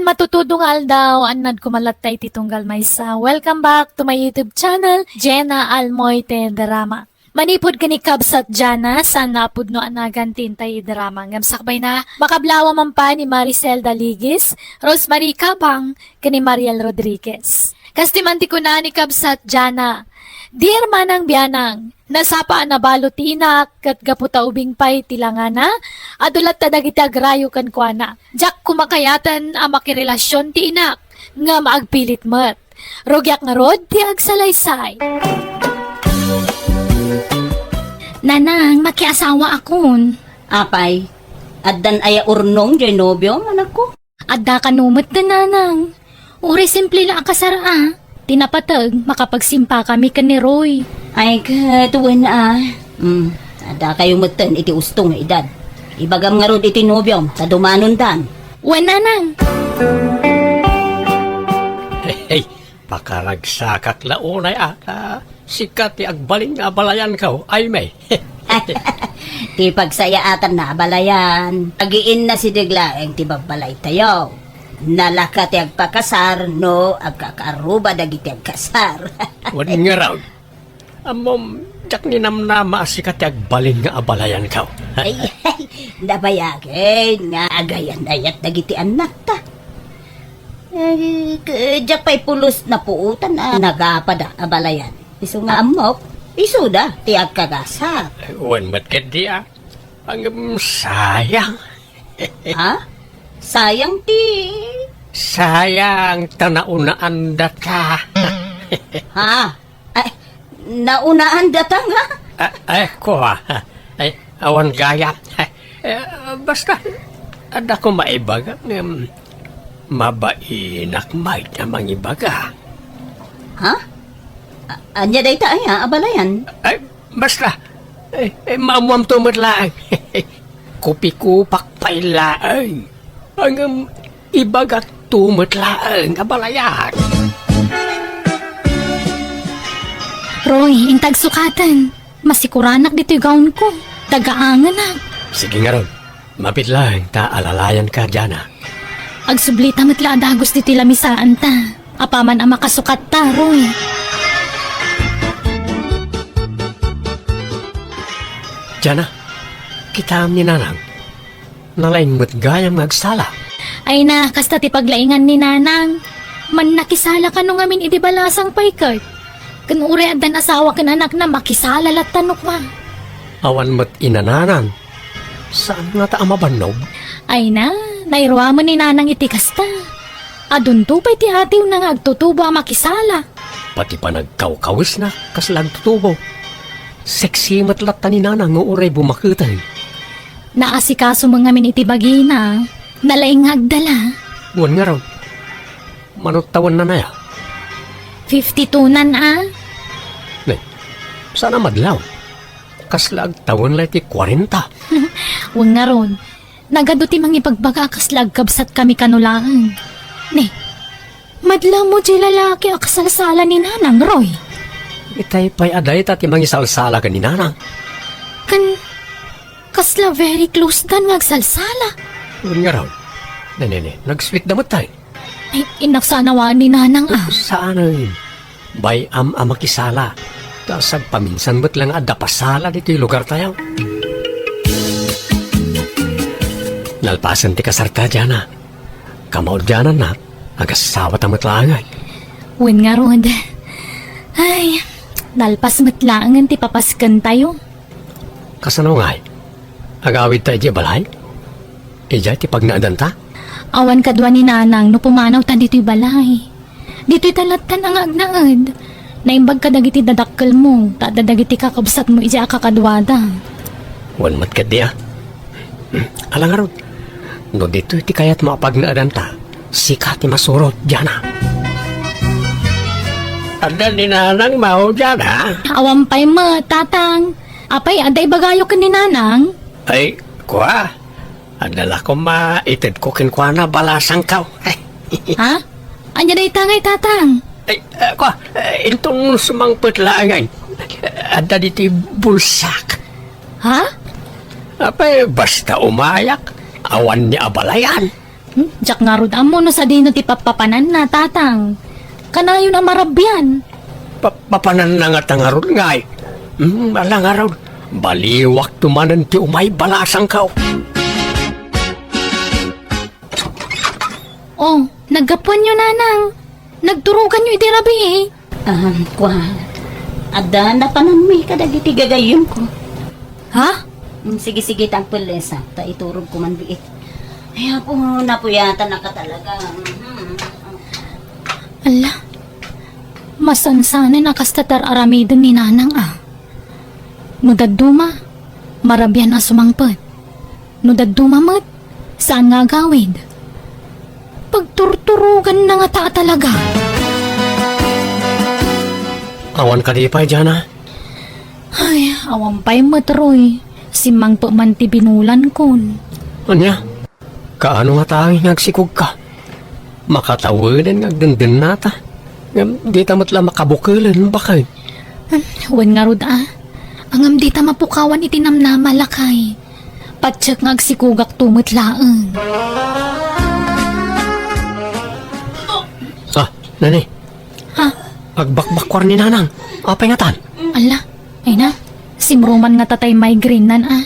matutudong aldaw, anad kumalatay titunggal maysa. Welcome back to my YouTube channel, Jenna Almoite Drama. Manipod kani kabsat Jana, saan napod no anagan tintay drama. Ngamsakbay na, makablawa man pa ni Maricel Daligis, Rosemary Cabang, kani Mariel Rodriguez. Kastimanti ko na ni kabsat Jana. Dear manang biyanang, nasapa na balutinak kat gaputa ubing pay tilangana, adulat ta dagiti agrayo kan kuana. Jak kumakayatan ang makirelasyon ti inak, nga maagpilit mat. Rogyak nga rod ti agsalaysay. Nanang, makiasawa akon. Apay, addan aya urnong jay nobyo, anak ko. Adda ka numot na nanang. Uri simple lang kasara. Tinapatag, makapagsimpa kami ka ni Roy. Ay, katuwan na. Ada kayo matan iti ustong nga edad. Ibagam nga rod iti nobyo, sa dumanon dan. Wan nanang. Hey, pakaragsakak launay ata. Sikat ti agbaling nga balayan ka, ay may. Ti pagsayaatan na balayan. Agiin na si Diglaeng ti babalay tayo. Nalaka ti agpakasar, no, agkakaruba dagiti agkasar. Wani nga raw. Amom, jak ni namnama sikat ti agbaling nga abalayan ka. Ay, nabayagin nga agayan ayat dagiti anak ta. Diyak pa'y pulos na puutan na nagapada abalayan. Iso nga amok, iso da, ti agkagasar. Wan matket di ang sayang. Ha? Sayang ti. Sayang, tanaunaan data. Ha? Ay, naunaan datang ha? Ay, ko ay, awan gaya. Basta, ada ko maibaga. Mabainak may namang ibaga. Ha? Anya day ta ay ha, abalayan. Ay, basta, maamuam tumadlaan. Kupi-kupak pailaan. Ang ibagat tumadlaan, abalayan. Roy, intag sukatan. Masikuranak dito yung gaon ko. Tagaangan na. Sige nga ron, mapit lang, alalayan ka, Jana. Agsublita matla adagos dito lamisaan ta. Apaman ang makasukat ta, Roy. Jana, kita ni nanang. Nalaing mo't gayang magsala. Ay na, kasta ti paglaingan ni nanang. Man nakisala ka nung amin idibalasang paikart. Kan ure adan asawa kan anak na makisala lat tanok ma. Awan mo't inananan. Saan nga ta amabanog? Ay na, nairwa mo ni nanang iti kasta. Adun tupay ti atiw na nga agtutubo ang makisala. Pati pa nagkawkawis na kasalag tutubo. Sexy matlat ta ni nanang nga uray bumakitay. Naasikaso mga min iti bagina. Nalaing agdala. Ngun nga raw. Manutawan na naya. 52 nan ah. Nay, sana madlaw. Kaslag tawon lang ti 40. Huwag nga ron. Nagado ti mangipagbaga kaslag kabsat kami kanulaan. Ne, madla mo di lalaki akasalsala ni nanang, Roy. Itay pa'y aday ta ti mangisalsala ka ni nanang. Kasla very close dan ngagsalsala. Ngun nga raw. Nene, nag-sweet na matay. Ay, inaksanawaan ni nanang ah. Saan ay? Bay makisala. Tasag paminsan ba't lang adapasala dito yung lugar tayo? Nalpasan ti kasarta dyan na. Kamaod dyan na, agasawa tamat langay. Win nga ron. Ay, nalpas matlangan ti papaskan tayo. Kasano ngay? Agawid tayo di balay? Ija ti pagnaadan ta? Awan kadwa ni nanang no pumanaw ta dito'y balay. Dito'y talatan ang agnaad. Naimbag ka dagiti dadakkel mo, ta dadagiti kakabsat mo ija kakadwada. Wan mat ka di Alang arod, no dito iti kayat mapagnaadan ta, sika ti masurot dyan na. Ada ni nanang mao dyan ha? Awampay mo, tatang. Apay, aday bagayo ka ni nanang? Ay, kuha. Adala ko maitid ko kinkwana balasang kaw. Ha? Anya day tangay, tatang. Ay, kuha. Itong sumangpot laangay. Ada diti bulsak. Ha? Apay, basta umayak. Awan ni abalayan. Jak nga rod amo no sa dino ti papapanan na tatang. Kanayon ang marabyan. Papanan na nga tangarod nga eh. Alang araw, baliwak tumanan ti umay balasang kao. Oh, naggapuan nyo nanang. Nagturugan nyo itirabi eh. Kwa. Ada na panami kadagiti gagayom ko. Ha? Sige, tagpulesa. Ta iturog ko man biit. Ay, ako napuyatan na ka talaga. Ala. Masansanan nakastatar aramidon ni nanang ah. Nudaduma, marabyan ang sumangpot. Nudaduma mat, saan nga gawid? Pagturturugan na nga ta talaga. Awan ka di pa, Jana. Ay, awang pa'y matroy. Si Mang man ti binulan kon. Anya, kaano nga tanging nagsikog ka? Makatawadan nga dindin nata. Di tamat lang makabukilan, bakit? Wan nga rod ah. Angam di ta mapukawan itinam na malakay. Patsak nga agsikugak tumot laang. Nani, Ha? agbakbakwar ni nanang. Apay nga tan? Ala, ay na. Simruman nga tatay migraine nan ah.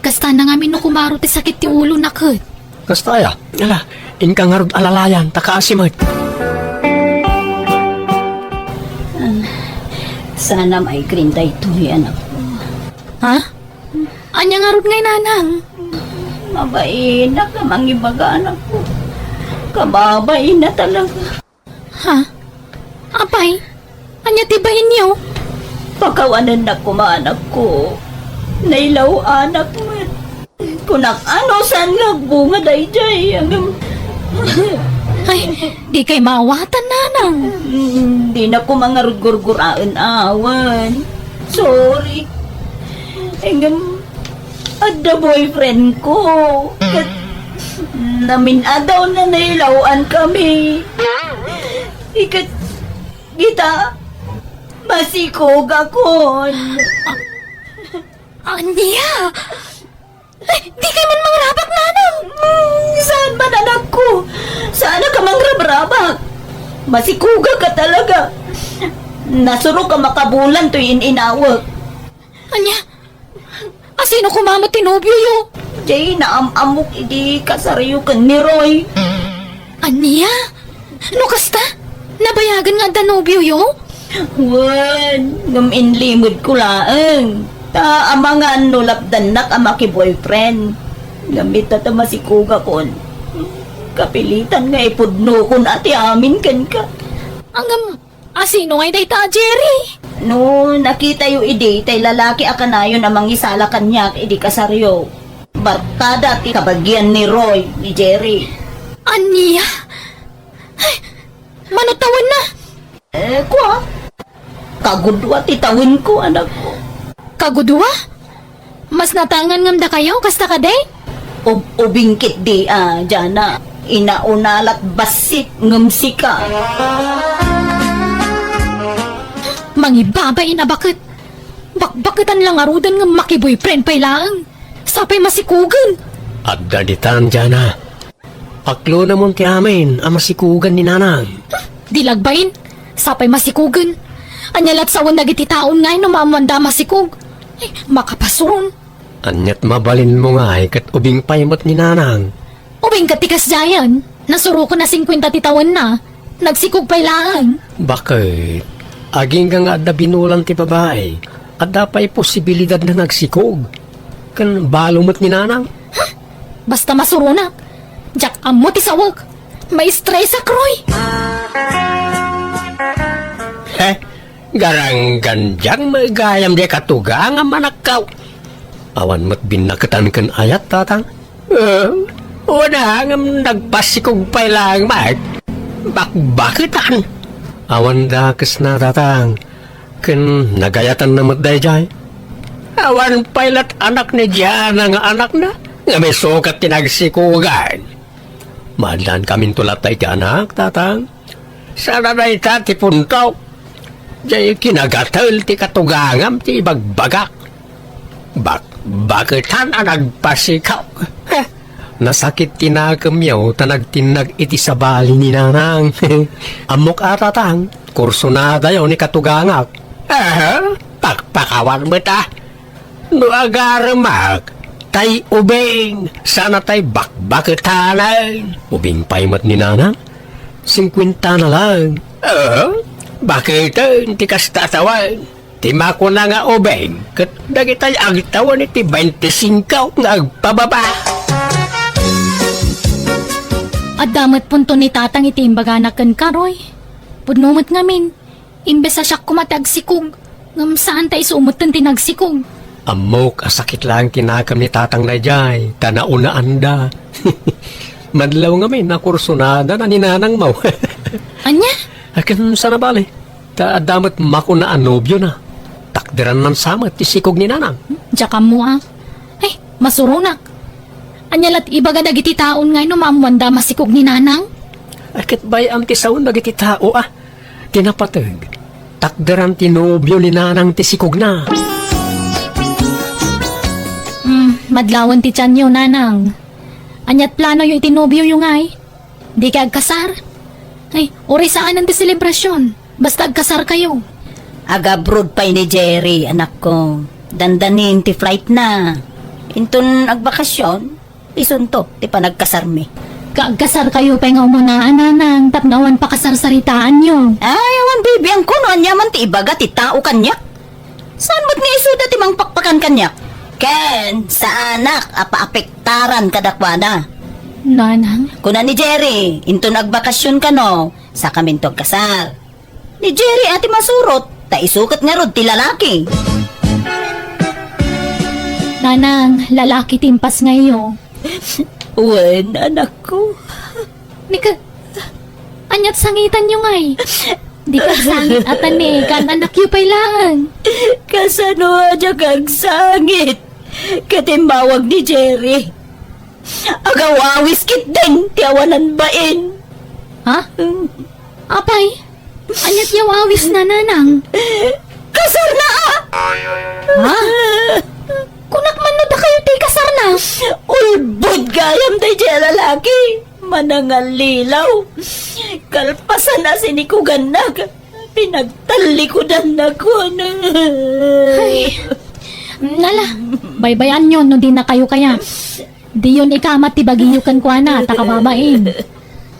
Kasta na nga minukumaro ti sakit ti ulo na kat. Kastaya, ala, inka nga rod alalayan, takaasimot. Sana may grinda ito anak ko. Ha? Anya nga rod ngay nanang. Mabain na ka mangibaga anak ko. Kababain na talaga. Ha? Apay? Anya tibahin niyo? Pagkawanan na ko maanak ko. Nailaw anak mo. Kunak ano saan nagbunga dayjay. Ay, di kay maawatan nanang. Hindi na ko mga rugurguraan awan. Sorry. Hanggang ada boyfriend ko. Naminadaw na nailawan kami. Ikat kita masikog ako. Anya? Ay, di kay man mangrabak nanang. Saan ba anak ko? Saan ka mangrab-rabak? Masikuga ka talaga. Nasuro ka makabulan to inawag. Anya? Asino kumamot tinubyo yo? Jay, naamamok idi kasariyo kang ni Roy. Anya? Ano kasta? Nabayagan nga danubyo yo? Wan, ngaminlimod ko laang. Ta amangan no lapdanak ama ki boyfriend. Gamit ta masikuga kon. Kapilitan nga ipudno kon ati amin kan ka. Angam, asino ngay day ta, Jerry? No, nakita yu idi, tay lalaki akanayon amang isala kanyak, idi kasaryo. Barkada ti kabagyan ni Roy, ni Jerry. Anya? Ay, manutawan na. Kwa? Kagudwa ti tawin ko, anak ko. Kagudwa? Mas natangan ngam da kayo, kasta ka day? Ubingkit di, Jana. Inaunalat basit ngumsika. Mangibabay na bakit? Bakbakitan lang arudan ng makiboyfriend pa'y laang. Sapay masikugan. At daditan, Jana. Aklo na mo ti amin, ang masikugan ni nanang. Dilagbayin. Sapay masikugan. Anyalat sa nagiti taon ngay no mamanda masikug. Ay, makapasuron. Anyat mabalin mo nga kat ubing paymot ni nanang. Ubing katikas jayan. Nasuro ko na 50 titawan na. Nagsikug pa'y laang. Bakit? Aging ka nga da binulang ti babae. At dapay posibilidad na nagsikog. Kan balumot ni nanang. Basta masuro na. Jak amo ti sawag. May stress sa Kroy. Garang ganjang magayam di katugang ang manakaw. Awan mo't binakatan kan ayat, tatang. Wala ngam nagpasikog pa lang, Mark. Bakitan? Awan da kas na, tatang. Kan nagayatan na matday jay. Awan pailat anak ni Diana nga anak na. Nga may sukat tinagsikugan. Madan kaming tulatay ti anak, tatang. Sana na itati puntaw. Jay kinagatal ti katugangam ti bagbagak. Bakitan ang nagpasikaw. Nasakit tinakamyaw tanag-tinag iti sa bali ni nanang. Amok atatang, kurso na dayo ni katugangak. Pakpakawan mo ta. No agaramak, tay ubing, sana tay bakbaketanan. Ubing paymat ni nanang, 50 na lang. Bakit ti kas tatawan? Tima ko na nga ubing, kat dagitay agitawan iti 25 nga agpababa. At damat punto ni tatang iti imbaganak kan karoy. Pudnumot ngamin, imbes sa siya kumatagsikog, ngam saan tayo sumutan tinagsikog. Amok, asakit lang kinakam ni tatang na jay, tanaunaan da. Madlaw nga may nakursunada na ninanang mau. Anya? Akin sana bali, damat mako na anobyo na. Takderan man sama, tisikog ni nanang. Diyan mo ah. Ay, masurunak. Anyalat ibaga dagiti taon ngay no maamwanda masikog ni nanang. Akit bay am tisawon nagiti tao ah. Tinapatag, takderan tinobyo ni nanang tisikog na. Madlawan ti tiyan yo, nanang. Anyat plano yung itinobyo yung ay. Di ka agkasar. Ay, ori saan ang ti selebrasyon. Basta agkasar kayo. Aga-abroad pa ni Jerry, anak ko. Dandanin ti flight na. Intun agbakasyon, isunto, ti panagkasarmi. Kaagkasar kayo pa nga umunaan, nanang. Tapnawan pa kasarsaritaan nyo. Ay, awan baby, ang kuno, anyaman ti ibaga, ti tao kanyak. Saan ba't nga isuda ti mang pakpakan kanyak? Ken, sa anak, apa-apektaran kadakwana. Nanang? Kuna ni Jerry, into nagbakasyon ka no, sa kamintog kasal. Ni Jerry ati masurot, ta isukat nga rod ti lalaki. Nanang, lalaki timpas ngayo. Wen, anak ko. Nika, anyat sangitan nyo ngay. Di ka sangit atan eh, kan anak yu pailaan. Kasano adya kag sangit. Katimbawag ni Jerry. Agawawis kit din, tiawanan bain. Ha? Apay, anyat yaw awis na nanang. Kasar na ah! Ha? Kunak man no da kayo tay kasar na. Ulbod gayam tayo dyan lalaki. Manangal lilaw. Kalpasan na sinikugan na. Pinagtalikodan na ko na. Ay, nala, baybayan nyo no di na kayo kaya. Di yun ikamat ti bagiyukan ko na, takababain.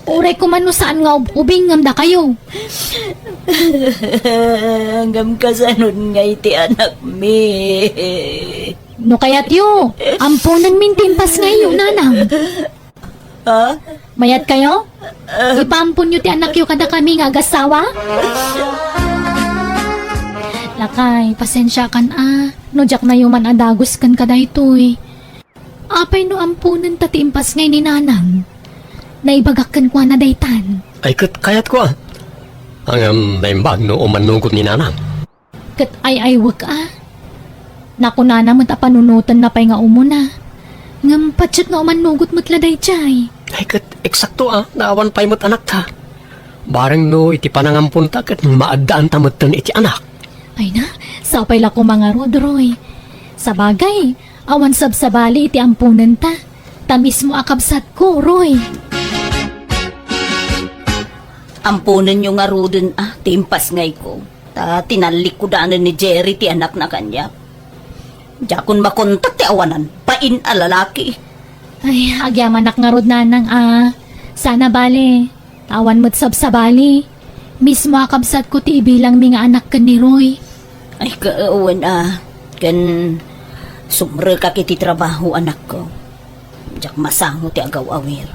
Uray ko man no saan nga ubing ngam da kayo. Hanggang kasanon nga iti anak mi. No kaya't yo, ampunan min timpas ngayon, nanang. Ha? Mayat kayo? Ipampun nyo ti anak yo kada kami nga agasawa? Lakay, pasensya kan no jak na yung man adagos kan kada ito'y. Apay no ampunan ta timpas ngay ni nanang. Naibagakan ko na daytan. Ay kayat ko ah. Ang naimbag no umanugot ni nanang. Kat ay wag Naku na naman ta panunutan na pay nga umuna. Ngam patsut nga umanugot mo't laday jay. Ay eksakto ah, naawan pa'y mo't anak ta. Barang no iti panangampun ta kat maadaan tamutan iti anak. Ay na, sapay la ko mga rodroy. Sa bagay, awan sabsabali iti ampunan ta. Tamis mo akabsat ko, Roy. Ampunan nyo nga rudin timpas ngay ko. Ta tinalikudanan ni Jerry ti anak na kanya. Jakon makontak ti awanan, pain alalaki. Ay, agyamanak nga rod nanang Sana bale, awan mo't sabsabali. Mismo akabsat ko ti ibilang mi nga anak kan ni Roy. Ay kaawan kan sumre ka kiti trabaho anak ko. Jak masango ti agaw awir.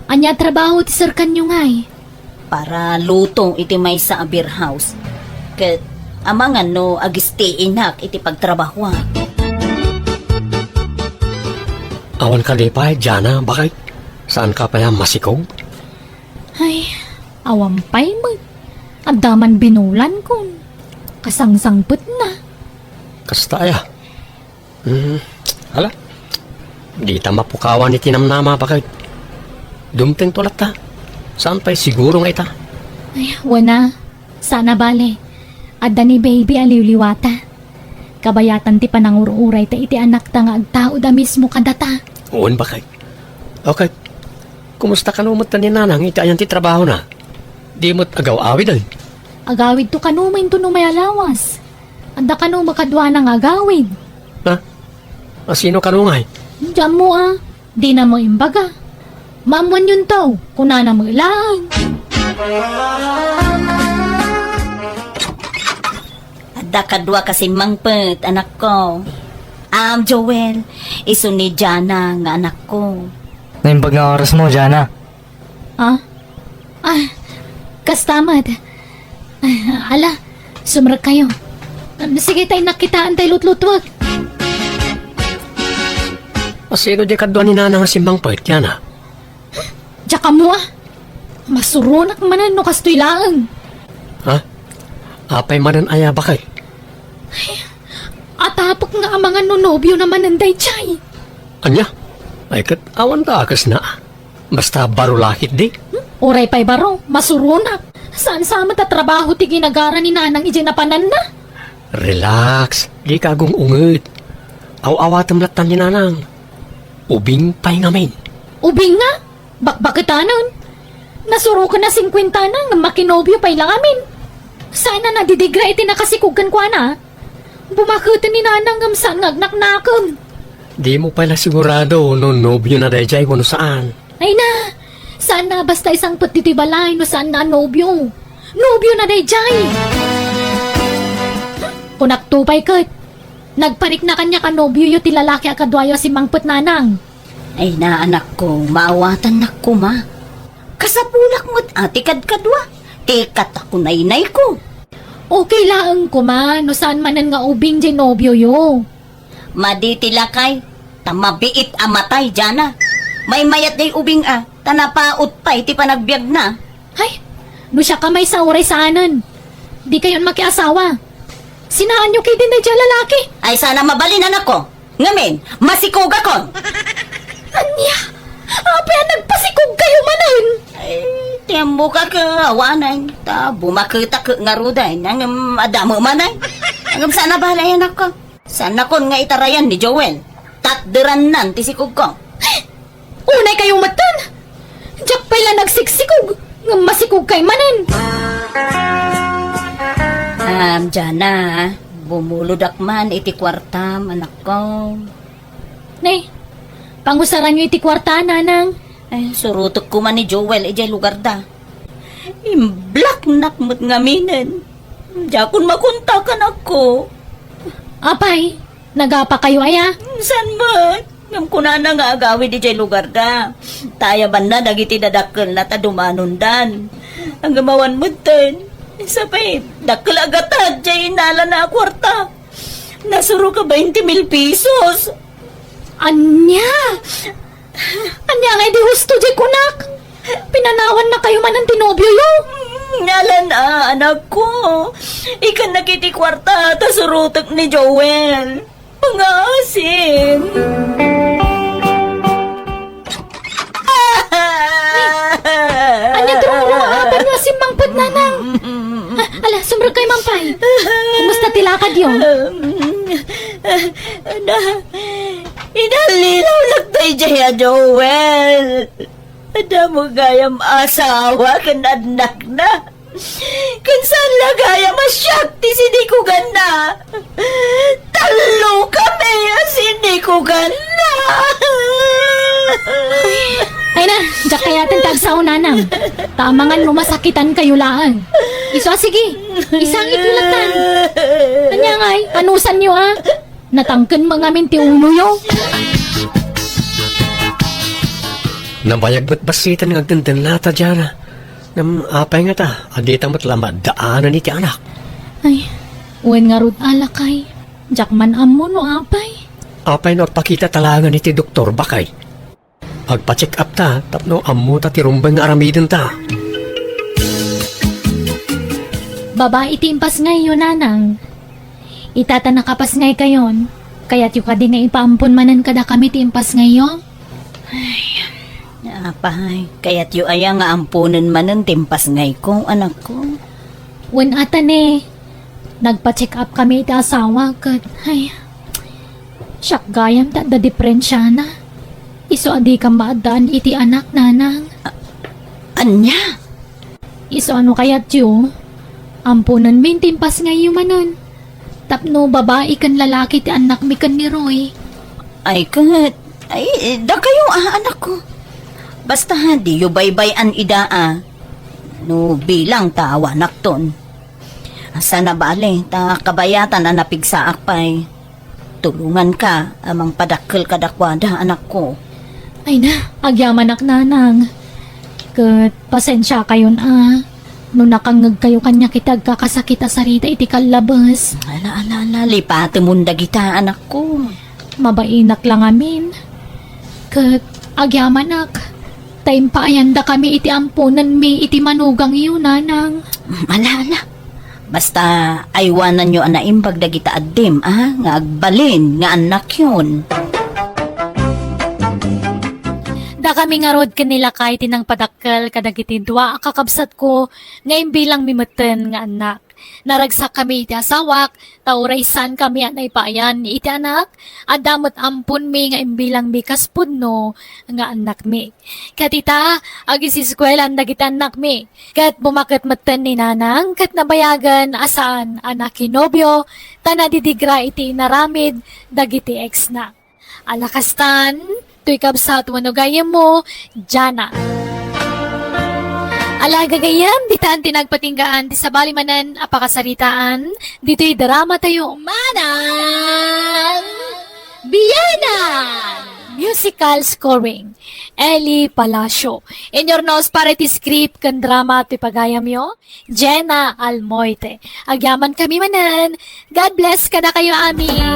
Anya trabaho ti sir kanyo ngay. Para lutong iti may sa beer house. Ket amangan no agiste inak iti pagtrabaho. Awan ka di pa, Jana, bakit? Saan ka pa yan masikog? Ay, awampay mo. Abdaman binulan kun. Kasangsangput na. Kasta ya. Hala. Di ta mapukawan iti namnama, bakit? Dumteng tulat ta. Saan pa'y siguro nga ita? Ay, wana. Sana bale. Adda ni baby aliwliwata. Kabayatan ti panangururay ta iti anak ta nga agtao da mismo kadata. Uwan bakit? Okay. Kumusta ka numot na ni nanang iti ayan ti trabaho na? Di mo't agaw awid ay. Agawid to kanumin to no may alawas. Anda ka no makadwa ng agawid. Ha? Sino ka nungay? Diyan mo di na mo imbaga. Mamuan yun to, kuna na mo ilang. Ada kadwa kasi mangpet, anak ko. Joel, iso ni Jana nga anak ko. Naimbag nga oras mo, Jana. Kastamad. Ala, sumrag kayo. Sige tayo nakitaan tayo lutlutwag. Sino di kadwa ni nanang simbang pait yan ha? Diyan ka mo Masurunak manan no kastoy laang. Ha? Apay manan aya bakay? Atapok nga ang mga nonobyo naman ng daychay. Anya? Ay kat awan takas na. Basta barulahit di. Oray pa'y baro, masurunak. Saan sa matatrabaho ti ginagara ni nanang ijinapanan na? Relax. Di ka agong ungit. Aw-awatam latan ni nanang. Ubing pa'y ngamin. Ubing nga, bakbakitanon. Nasuro ka na 50 na nga makinobyo pa'y lang amin. Sana nadidigra iti nakasikugan kwa na. Bumakutin ni nanang saan ngagnaknakam. Di mo pala sigurado no nobyo na dayjay kung saan. Ay na, saan na basta isang patiti balay no saan na nobyo. Nobyo na dayjay. Kunak tupay kat. Nagparik na kanya ka nobyo yu ti lalaki akadwayo si mangput nanang. Ay na anak ko, maawatan na ko ma. Kasapulak mo't ati kadkadwa. Tikat ako nainay ko. Okay laang ko ma, no saan manan nga ubing jay nobyo yo. Maditila kay, tamabiit amatay Jana. May mayat day ubing tanapaot pa iti panagbiag na. Ay, no siya kamay sa oray saanan. Di kayon makiasawa. Sinaan nyo kay din na dyan lalaki. Ay sana mabalin anak ko. Ngamin, masikog ako. Anya, apay nagpasikog kayo manan. Ay, tiyambo ka ka awanay. Ta, bumakita ka nga ruday. Nangam adamo manay. Nangam sana bahala anak ko. Sana kon nga itarayan ni Joel. Tatderan nan tisikog ko. Unay kayong matan. Diyak pala nagsiksikog. Nga masikog kay manan. Jana, bumuludak man iti kwartam, anak ko. Nay, pangusaran nyo iti kwarta, nanang. Ay, surutok ko man ni Joel, ijay lugar da. Imblak nakmut ngaminin. Jakon makuntakan ako. Apay, nagapa kayo aya? San ba? Ngam ko na nga agawid ijay lugar da. Tayaban na dagiti dadakkel na tadumanundan. Ang gamawan mo din. Sabay, dakkel agatad jay inala na kwarta. Nasuro ka 20,000 pesos. Anya! Anya nga di husto jay kunak. Pinanawan na kayo man ang tinobyo yo. Ngalan anak ko. Ikan nakiti kwarta, tasurutok ni Joel. Pangasim. Anya truro, apan nga si Mangput nanang. Ala, sumrag kay Mampay. Kumusta tilakad yo? Inalilaw nagtay jaya Joel. Ada mo gayam asawa kan anak na. Kinsan lagaya masyakti sini ko ganda. Talo kami sini ko ganda. Ay na, jak kayatin tagsaw nanang. Tamangan lumasakitan kayo laan. Iso, sige. Isang itulatan. Anya ngay, anusan nyo Natangken mga minti ulo yo. Nabayag ba't basitan ng agdandan lata dyan Nam apay nga ta, adita mo't lamad daanan iti anak. Ay, uwen nga rod alakay. Jak man amo no apay. Apay no pakita talangan iti doktor bakay. Pagpa-check up ta, tapno amu ta tirumbang nga aramidin ta. Babae timpas ngayon nanang. Itata nakapas ngay kayon. Kaya't yung ka din nga ipaampon manan kada kami timpas ngayon. Apay, kaya't yu aya nga ampunan man ng timpas ngay ko, anak ko. Wen atan nagpa-check up kami iti asawa kat. Ay, siyak gayam ta da diferensya na. Iso adi ka maadaan iti anak nanang. Anya? Iso ano kaya tiyo? Ampunan mintimpas nga yumanon. Tapno babae kan lalaki ti anak mi kan ni Roy. Ay, kat. Ay, da kayo anak ko. Basta di yu baybay-an idaa. No, bilang tawa nakton. Asa na bale, ta kabayatan na napigsaak pa'y. Tulungan ka, amang padakkel kadakwada anak ko. Ay na, agyaman ak nanang. Kat pasensya kayon No nakangag kayo kanya kitag kakasakita sarita iti kalabas. Ala, lipate munda kita anak ko. Mabainak lang amin. Kat agyaman ak. Time pa ayanda kami iti ampunan mi iti manugang yun nanang. Ala. Basta aywanan nyo anaimbag dagita addim, nga agbalin, nga anak yun. Da kami nga rod kanila kay tinang padakkel kadagiti dua kakabsat ko ngayon bilang mimeten nga anak. Naragsak kami iti asawak, tauraysan kami anay paayan ni iti anak, adamot ampun mi nga imbilang mi kaspudno nga anak mi. Katita, agisiskwela dagiti anak mi. Kat bumakit meten ni nanang, kat nabayagan asaan anak kinobyo, tanadidigra iti naramid dagiti ex na. Alakastan, tuy kabsat wano gayam mo, Jana. Alaga gayam, ditaan tinagpatinggaan, di sa balimanan, apakasaritaan, dito'y drama tayo, Manang Biyanan! Musical scoring, Eli Palacio. In your nose parity script, kan drama to'y pagayam yo, Jenna Almoite. Agyaman kami manan, God bless ka na kayo amin.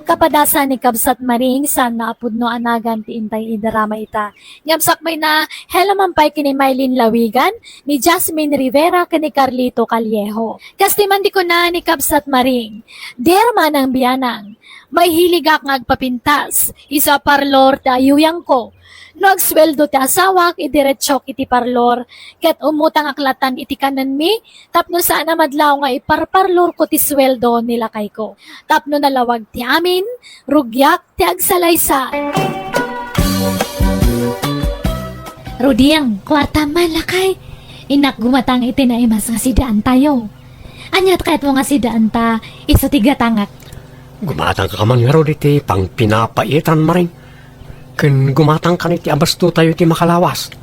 Kapadasa ni Kabsat Maring san naapudno anagan ti intay idarama ita. Ngabsak may na helamampay kini Maylin Lawigan, ni Jasmine Rivera kini Carlito Callejo. Kastiman di ko na ni Kabsat Maring. Derma ng biyanang, may hiligak ngagpapintas, isa parlor ta ayuyang ko. Nagsweldo ti asawak, idiretsok iti parlor, ket umutang aklatan iti kanan mi, tapno sana madlaw nga iparparlor ko ti sweldo nila kay ko. Tapno nalawag ti amin, rugyak ti agsalaysa. Rudiang, kwarta man lakay. Inak gumatang iti na imas nga sidaan tayo. Anyat kahit mo nga sidaan ta, iso tigatangak. Gumatang ka man nga ro iti pang pinapaitan maring. Ken gumatang ka niti abasto tayo ti makalawas.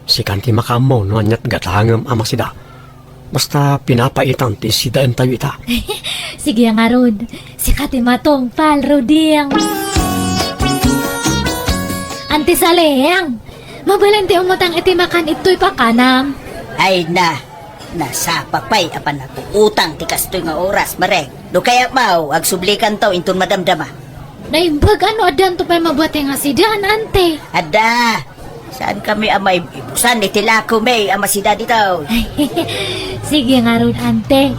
Sikan ti makamo no anyat gatangam ama sida. Basta pinapaitan ti sidaan tayo ita. Sige nga Rod, sikati matong pal, Rudiang. Ante Saleng, mabalanti umutang iti makan ito'y pakanam. Ay nasa papay apan nato utang ti kastoy nga oras, marek. Do kaya mau, agsublikan taw intun madamdama. Naimbag ano adan to pa'y mabuti nga sidaan, ante. Ada, saan kami amay ibusan ni tilako may amasida dito. Sige nga Rod, ante.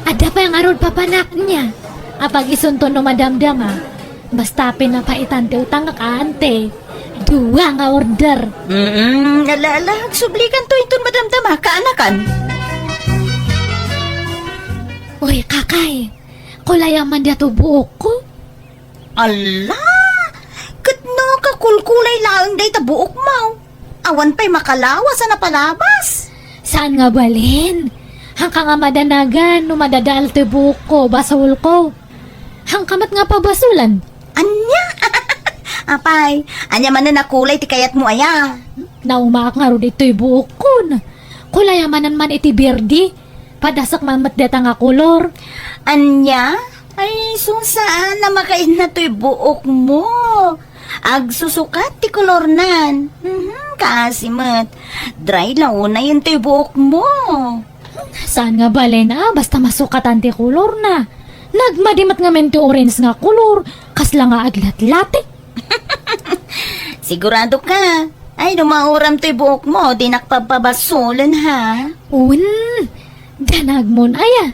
Ada pa yung arod papanak niya. Apag isunto no madamdama. Basta pinapaitan ti utang ka, ante. Dua nga order. Nalala, agsublikan to intun madamdama, kaanakan. Uy, kakay. Kulayaman dato buok ko. Ala, katno kakulkulay laang day tabuok mo. Awan pa'y makalawa sa napalabas. Saan nga balin? Hangka nga madanagan no madadal ti buok ko, basol ko. Hangkamat nga pabasulan. Anya? Apay, anya man na nakulay ti kayat mo aya. Naumaak nga ro dito'y buok ko na. Kulayamanan man iti birdi. Padasak man matdeta nga kulor. Anya? Ay, saan na makain na to'y buok mo? Agsusukat ti kolornan. Kasimat. Dry lang na yun to'y buok mo. Saan nga balin basta masukatan ti kulor na. Nagmadimat nga men ti orange nga kulor. Kasla nga aglat-lati. Sigurado ka. Ay, dumauram to'y buok mo. Di nakpapabasulan ha. Un, danag mon aya.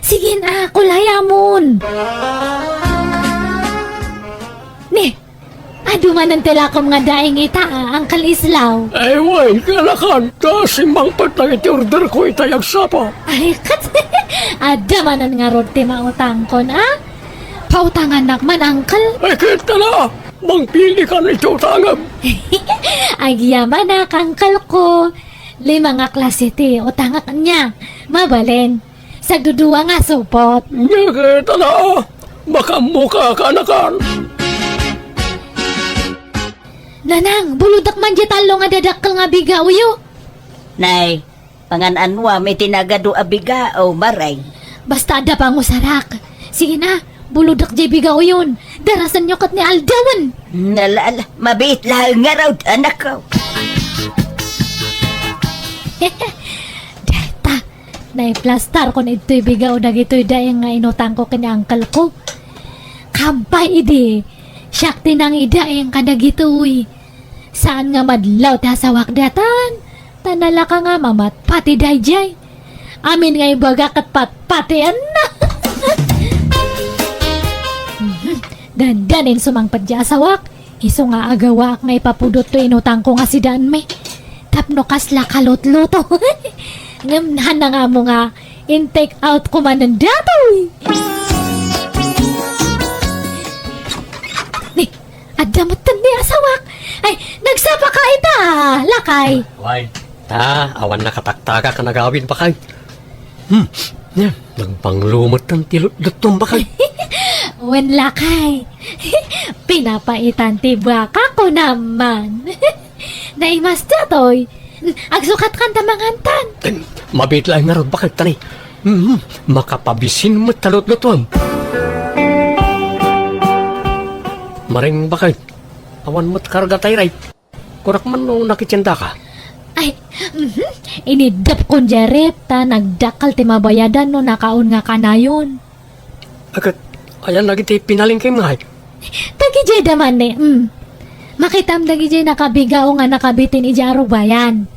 Sige na, kulayamon. Ne, aduman ang tilakom nga daing ita, ang kalislaw. Ay way, kalakan ta simbang patang iti order ko itayag sapa. Ay, kat, adamanan nga rod ti mautang kon, Pautangan nakman, Uncle. Ay, kita na! Mangpili ka na ito, tangam! Ay, yaman na, Uncle ko. 5 nga klase ti, utangak niya. Mabalin. Sagdudua nga supot. Kita na! Makamuka ka na kan! Nanang, buludak man di talo nga dadakkel nga biga uyo. Nay, pangananwa may tinagado abiga o maray. Basta ada pa mo sarak. Sige na, buludak di biga uyon. Darasan nyo kat ni Aldawan. Nalala, mabit lang nga raw, anak ko. Data, naiplastar ko na ito'y bigaw na ito'y dayang nga inutang ko kani uncle ko. Kampay idi, siyak tinang idayang ka na gito'y. Saan nga madlaw ta sa wakdatan? Tanala ka nga mamat, pati dayjay. Amin nga ibaga kat patian na. Dandanin sumangpad di asawak. Iso nga agawak nga ipapudot to inutang ko nga si Danme. Tapno kasla kalot-luto. Ngamnahan na nga mo nga in-take out ko man ng datoy. Ni, adamutan ni asawak. Ay, nagsapa ka ita, lakay. Why? Awan nakataktaga ka nagawin pa kay. Yan, nagpanglumot ng tilot-lutong ba kay? Wen lakay. Pinapaitan tiba ka ko naman. Naimas datoy. Agsukat kan tamangantan. Mabit lang nga ron, bakit tani? Makapabisin mo talot-lutong. Maring bakit? Awan mo't karga tayo ray. Kurak man nung nakitsyanda ka. Ay, inidap kon jarep ta nagdakal ti mabayadan no nakaon nga kanayon. Agad, ayan lagi tayo pinaling kay mga. Tagi jay daman ni. Makitam dagi jay nakabigao nga nakabitin ijaro bayan.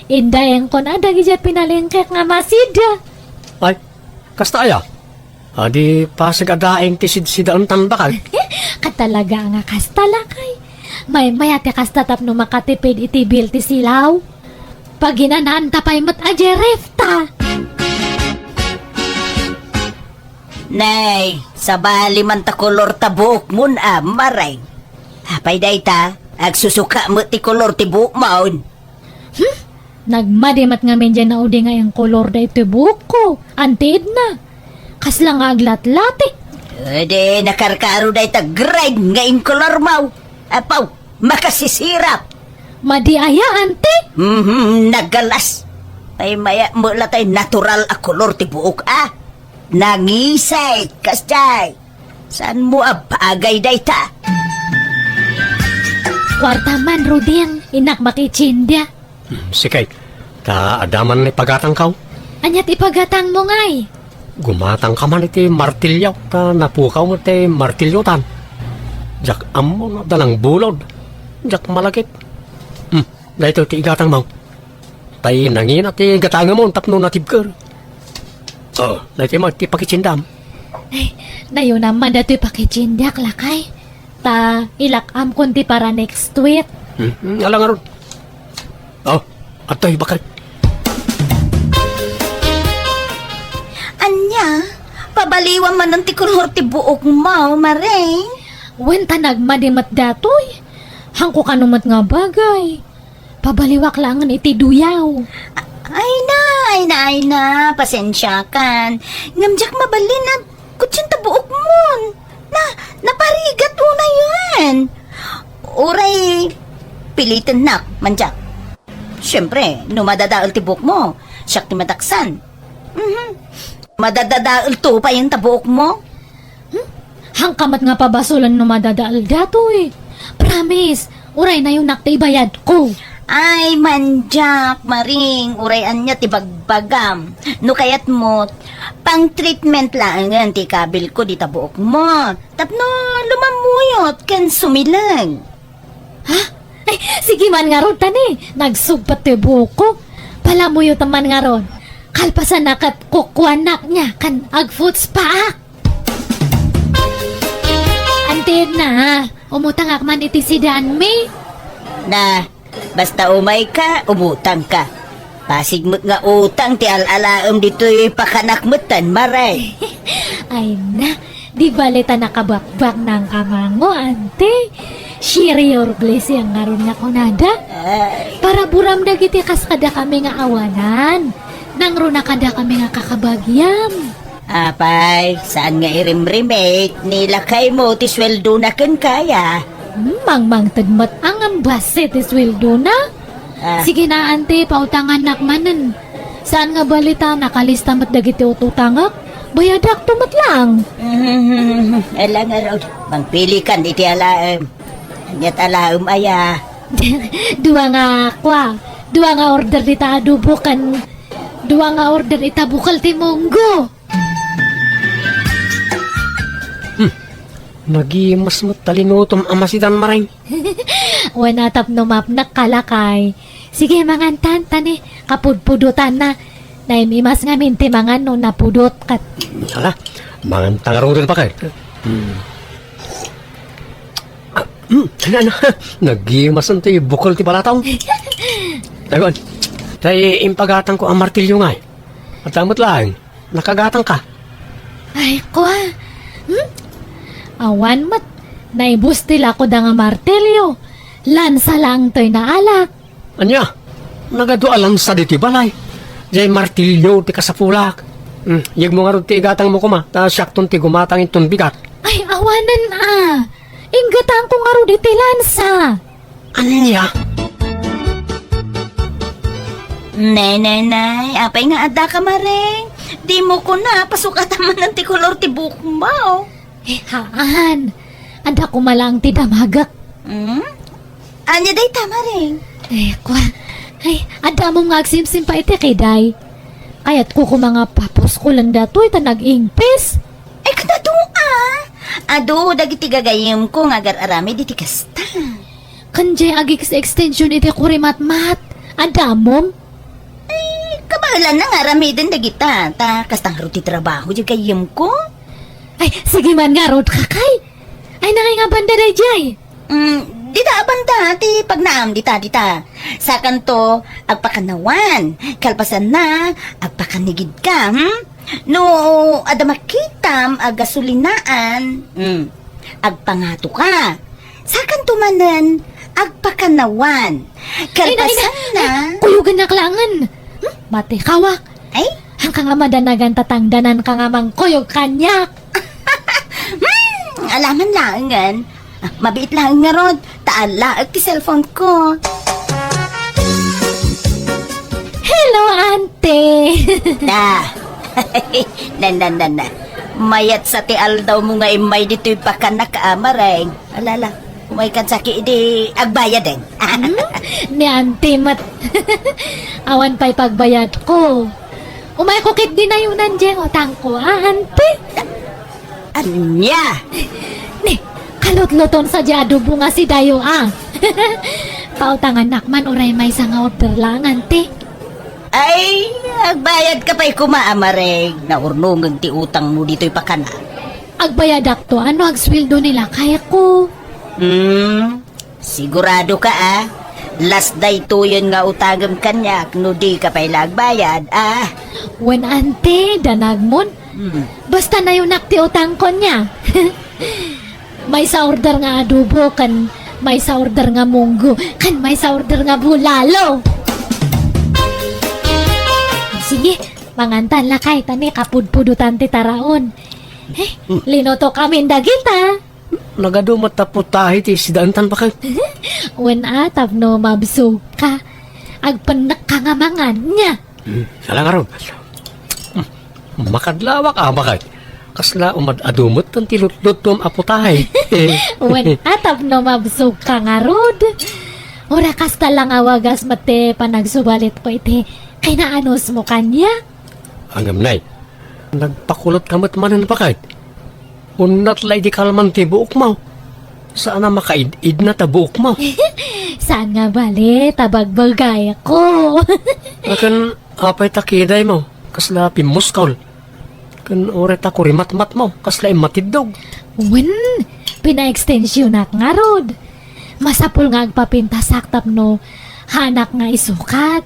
Indayang kon dagi jay pinalingkek nga masida. Ay, kasta aya. Adi pasagadaing tisid-sidaan tanbakal. Katalaga nga kastalakay. May mayate kastatap no makatipid itibil ti silaw. Pag ginanaan tapay mat ajerefta. Nay, sa bali man ta kolor ta buok mun maray. Hapay day ta, agsusuka mo ti kolor ti buok maun. Nagmadimat nga men dyan na udi nga yung kolor da ito buko. Antid na. Kasla nga aglat-lati. Ede, nakarkaro day ta grade nga in kolor mau. Apaw, makasisirap. Madi aya, ante. Nagalas. Tay maya mula tay natural a kolor ti buok Nangisay, kasjay. Saan mo abagay day ta? Kwarta man, Rodin. Inak makichindia. Sikay, adaman ni pagatang kaw. Anyat ipagatang mo ngay. Gumatang ka man iti martilyaw, napukaw mo iti martilyotan. Jak amo na dalang bulod. Jak malagit. Dahito ti igatang mo. Tay nangina ti gatanga mo, tapno na tibker. Dahito mo ti pakitsindam. Ay, nayo naman dato'y pakichindiak, lakay. Ta, ilakam kunti para next week. Alang nga ron. Atoy bakit? Anya, pabaliwan man ng tikulor ti buok mo, maring. Wenta nagmadimat datoy. Hangko kanumat nga bagay. Pabaliwak lang iti duyaw. Ay na, pasensya kan. Ngamjak mabalin na, kutsin ta buok mo. Naparigat mo na yan. Uray, pilitan nak, manjak. Siyempre, no madadaal ti buok mo, siyak ti mataksan. Madadadaal to pa yung tabuok mo. Hangkamat nga pabasulan no madadaal datoy. Promise, uray na yung naktibayad ko. Ay, manjak, maring, urayan niya ti bagbagam. No kayat mo, pang treatment lang yan ti kabil ko di tabuok mo. Tapno, lumamuyot, kan sumilang. Ha? Ay, sige man nga ron tani. Nagsugpat ti buko. Palamuyo taman nga ron. Kalpasan na kat kukwanak niya kan agfoots paak. Antid na, umutangak man iti si Danme. Na, basta umay ka, umutang ka. Pasig mo nga utang ti alalaom dito'y pakanakmutan, maray. Ay na, di balita nakabakbak ng kamango, ante. Share your blessing nga ron nga kunada. Ay, Para buram dagiti kas kada kami nga awanan. Nang ron na kada kami nga kakabagyam. apay, saan nga irimrimate, nilakay mo ti sweldo na kun kaya. Mang tadmat ang ambasit is sweldo na. Ah, Sige na, ante, pautangan nakmanan. Saan nga balita nakalista mat dagiti ututangak? Bayadak tumat lang. alang nga raw, pangpili kan iti alaom. Anyat alaom aya. Dua nga kwa. Dua nga order dita adobo kan. Dua nga order ita bukal ti munggo. Nagimas mo talinutom amasitan maray. Wanatap no map nakalakay. Sige mangan tani. Kapudpudutan na. Naimimas nga minti mangan no napudot kat. Hala, mangan tangarong pa kayo. Ano, nagimas ang tayo bukol ti balataw. Tagon, tayo impagatang ko ang martilyo nga. At tamot lang, nakagatang ka. Ay kwa. Awan mat. Naibustil ako da nga martelyo. Lansa lang to'y naalak. Anya, nagadualan sa diti balay. Jay martilyo ti kasapulak. Yag mo nga rin ti igatang mo kuma, ta syakton ti gumatang itong bigat. Ay awanan Inggatang ko nga ro di lansa. Anya? Nay, apay nga ada ka maring. Di mo ko na, pasukat naman ng tikolor ti buhok mo. Haan. Anda ko malang ti damagak. Anya day tama rin. Kwa. Ay, ada mo nga agsimsim pa iti kiday. Kayat ko mga papos ko lang dato'y tanag-ingpis. Ay, kadado Ado, dagiti gagayim ko nga agar-arami di ti kasta. Kanjay agik sa extension iti kurimat-mat. Ada mo? Kabalan na nga rami din dagita. Ta, kastang ruti trabaho di gayim ko. Ay, sige man nga rod kakay. Ay, nangay nga banda day jay. Dita banda, ti pagnaam, dita. Sa kanto, agpakanawan. Kalpasan na, agpakanigid ka, No, ada makitam, agasulinaan. Agpangato ka. Sa kanto manan, agpakanawan. Kalpasan na, Kuyugan na klangan. Mati kawak. ay, Hanggang nga madanagan tatangdanan ka nga mang kuyog kanyak. alaman lang gan. Mabiit lang nga rod. Taala, ti cellphone ko. Hello, ante. Na. Na. Mayat sa tial daw mo nga imay dito'y pakanak amareng. Alala, umay kan saki di agbaya din. Ni ante mat. Awan pa'y pagbayad ko. Umay kukit din na yung nandiyan utang ko, ante. Anya? Ni, kalot-loton sa jado bunga si Dayo, Pautangan nakman uray may sa nga order lang, ante. Ay, agbayad ka pa'y kumaamareng. Naurnungan ti utang mo dito'y pakana. Agbayad akto, ano agswildo nila kaya ko. Sigurado ka Last day to yun nga utangam kanyak, no di ka pa'y lagbayad, When ante, danagmon. Basta na yung nakti utang ko niya. May sa order nga adobo, kan may sa order nga munggo, kan may sa order nga bulalo. Sige, mangantan la kay tani kapudpudutan ti taraon. Linoto kami dagita. Nagadumot taputahi ti sidantan pa kayo. When atap no mabso ka, agpanak ka nga mangan niya. Sala nga ron. Makadlawak bakit? Kasla umadadumot ang tilutlot tom aputahe. When atap no mabso ka nga rod. Ora kasta lang awagas mate panagsubalit ko ite. Kay naanos mo kanya? Angam nay, nagpakulot kamot manan bakit? Unat lay di kalman ti buok mo. Saan na makaid-id na ta buok mo? Saan nga bali? Tabagbagay ako. Akan apay takiday mo, kasla pimuskol. Kan oret ako rimat-mat mo, kasla imatidog. Wen, pina-extension nak nga rod. Masapul nga agpapinta saktap no, hanak nga isukat.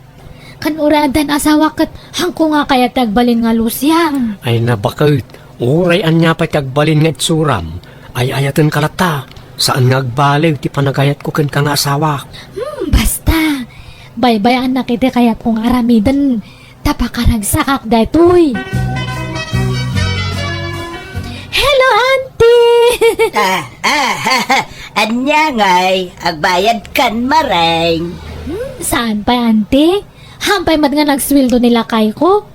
Kan uradan asawa kat hangko nga kaya tagbalin nga lusyang. Ay nabakit, uray anya pa tagbalin nga itsuram. Ay ayatan kalata, saan nga agbaliw ti panagayat ko kan kang asawa. Basta, baybayan na kita kaya kung aramidan, tapakaragsak daytoy. Hello, auntie! Anya ngay, agbayad kan mareng. Saan pa, auntie? Hampay mat nga nagsweldo nila kay ko.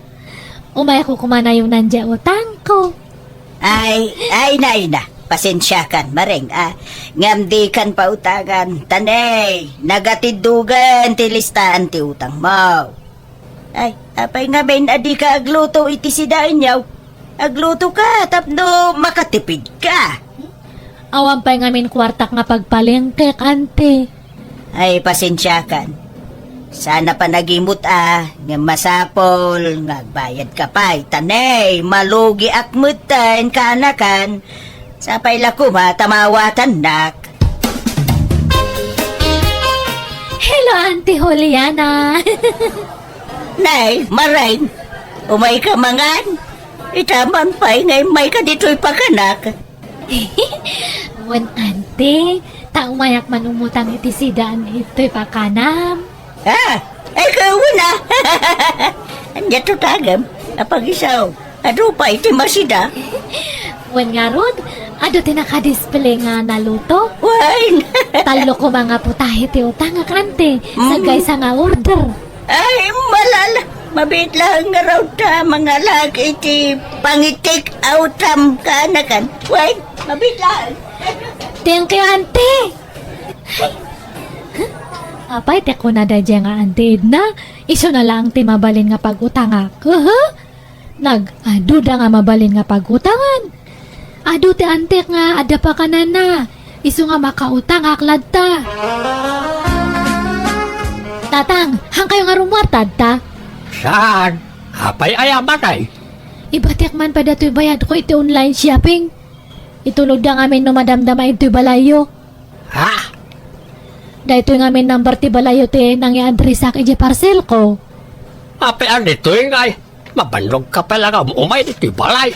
Umay ko kumana yung nandya utang ko. Ay na. Pasensya kan mareng, ngam di kan pautangan. Tanay, nagatidugan ti listaan ti utang mo. Ay, apay nga ben adi ka agluto iti sidain yaw. Agluto ka, tapno makatipid ka. Awan pa nga min kwartak nga pagpalengkek, auntie. Ay, pasensya kan. Sana pa nagimot nga masapol, nga bayad ka pa. Tanay, malugi akmutan kanakan. Sapay lakuma, tamawatan nak. Hello, auntie Juliana. Nay, maray, umay ka mangan. Itaman pa'y ngay may ka dito'y pakanak. Wan, auntie, taumayak man umutang iti sidaan ito'y pakanam. Ay na. Anya to tagam, apag isaw. Ado pa iti masida. Wan nga rod, ado tinaka-display nga naluto. Wine. Talo ko mga putahe ti utang nga kante, sagay sa nga order. Ay, malala. Mabit lang nga raw ta mga lag iti pangitik outam kanakan. Wine, mabit lang. Thank you, auntie. Apay, te ko na dadya nga, auntie Edna. Iso na lang ti mabalin nga pag-utangak. Nag-aduda nga mabalin nga pag-utangan. Adu ti auntie nga, ada pa ka na. Iso nga makautangak ladta. Tatang, hang kayo nga rumwartad ta. Saan? Apay ayaman ay. Ibatik man pa dato'y bayad ko iti online shopping. Itulog na ngamin no madamdama ito'y balayo. Ha? Dahito nga amin number ti balayo ti nang i-address iti parcel ko. Apay anito yung ay. Mabanlog ka pala ka, umay dito yung balay.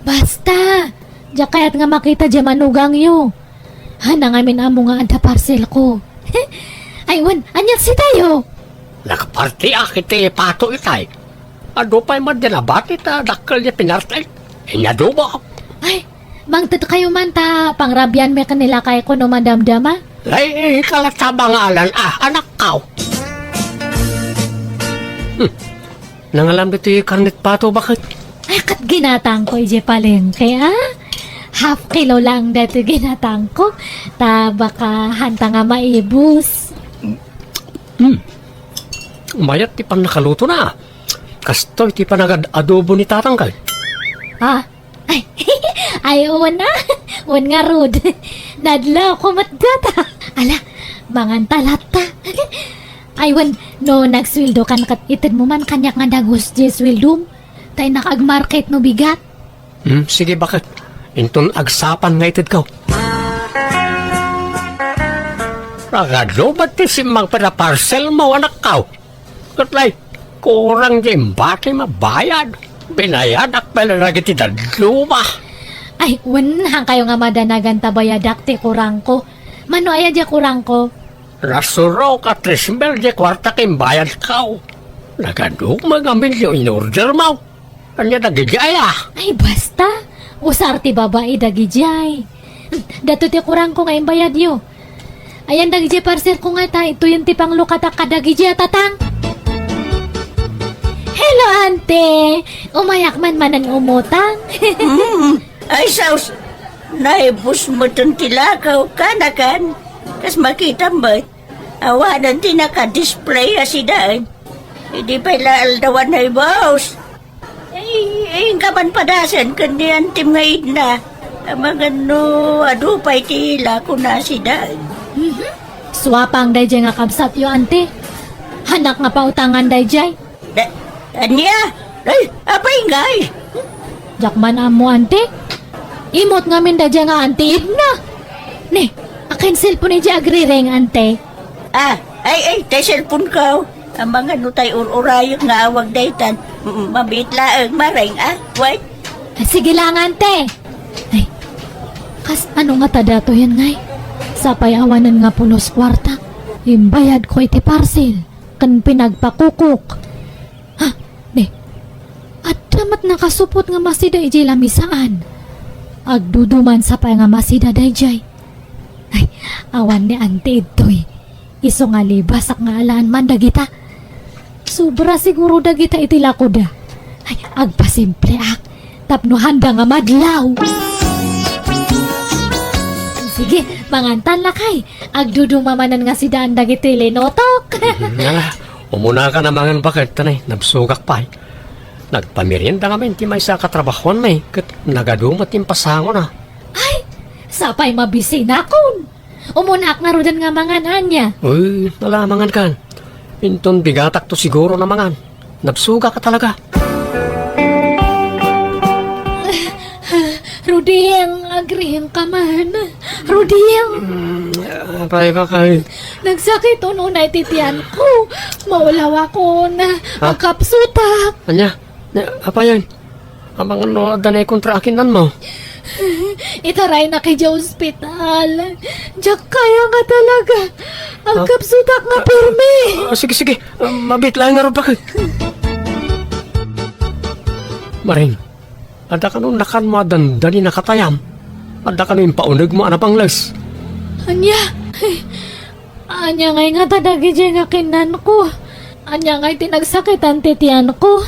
Basta, diya kaya't nga makita diya manugang yo. Hana nga amin amo nga anda parcel ko. Aywan, anyat si tayo. Nakaparti akit pato itay. Ado pa'y madinabati ta, dakal niya pinartay. Inyado mo. Ay, bangtad kayo man ta, pangrabyan me kanila kay ko no madamdama. Ay, kalat sa mga alan, anak kaw. Nangalam dito yung karnit pato, bakit? Ay, kat ginatang ko ije palengke, Half kilo lang dito ginatang ko. Ta baka hanta nga maibus. Mayat ti pan nakaluto na. Kastoy ti pan nagad-adobo ni tatangkay. Ay, ay, uwan na. Uwan nga, Rod. Nadla ako matgata. Ala, mangantalata. Ay, wan, no, nagswildo kan kat itin mo man kanyak nga dagus di swildum. Tay nakag-market no bigat. Sige, bakit? Inton agsapan nga itid ka. Ragado, ba't ti simang para parcel mo, anak ka? Katlay, kurang din bati mabayad. Binayad ak pala na kiti dadluma. Ay, wan, hang kayo nga madanagan tabayadak ti kurang ko. Mano aya di kurang ko? Rasuro ka 3,000 di kwarta kimbayad ka. Nagadug magamin yung in-order mo. Anya nagigaya. Ay, basta. Usar ti babae dagijay. Dato ti kurang ko nga imbayad yo. Ayan dagijay parcel ko nga ta. Ito yung tipang lukatak kadagijay tatang. Hello, ante. Umayak man ang umutang. Ay, saus. Naibus mo itong tilakaw kanakan. Kas makita mo, awanan ti naka-display asidaan. Hindi pa ilaaldawan na boss. Ay, kaman padasan kandiyan tim nga idna. Amagano, adu pa itila ko na asidaan. Swapang dayjay nga kabsat yo, ante. Hanak nga pautangan dayjay. Anya? Ay, apay ngay. Jakman amo, ante. Imot nga min dayjay nga, ante. Ibna. Ne, akin cellphone ni agri ring, ante. Ay, tay cellphone ko. Ang mga nutay ururayo nga awag daytan. Mabitla ang maring wait. Sige lang, ante. Ay, kas ano nga tada to yan ngay? Sapay awanan nga pulos kwarta. Imbayad ko iti parcel. Kan pinagpakukok. Ha, ne. At damat nakasupot nga masida ijay lamisaan. Agduduman sapay nga masida dayjay. Ay, awan ni ante itoy. Iso nga libasak nga alaan man dagita. Sobra siguro dagita iti lakoda. Ay, agpasimple ak. Tapno handa nga madlaw. Sige, mangantan lakay. Agdudumamanan nga si daan dagiti linotok. Nga, umuna ka na mga bakit, tanay, nabsugak pa. Nagpamerienda nga ti may sa katrabahoan may, kat nagadumat yung pasango na. Ay, sapay mabisin akon. Umunak nga rodan nga mga nanya. Uy, nalamangan kan. Inton bigatak to siguro na mangan. Nabsuga ka talaga. Rudieng, agriheng ka man. Rudieng, Apay ka kayo. nagsakit uno na ititian ko. Maulaw ako na Ha? kapsutak. Anya, apa yan? Ang mga nood na kontra akin nan mo. Itaray na kay ospital. Diyak kaya nga talaga. Ang kapsutak nga pirmi. Sige, mabit lang nga rin bakit. Maring, ada ka nung nakan mo dandani nakatayam. Ada ka nung paunog mo anapang les. Anya, anya ngay nga tadagi dyan nga kinan ko. Anya ngay tinagsakit ang titian ko.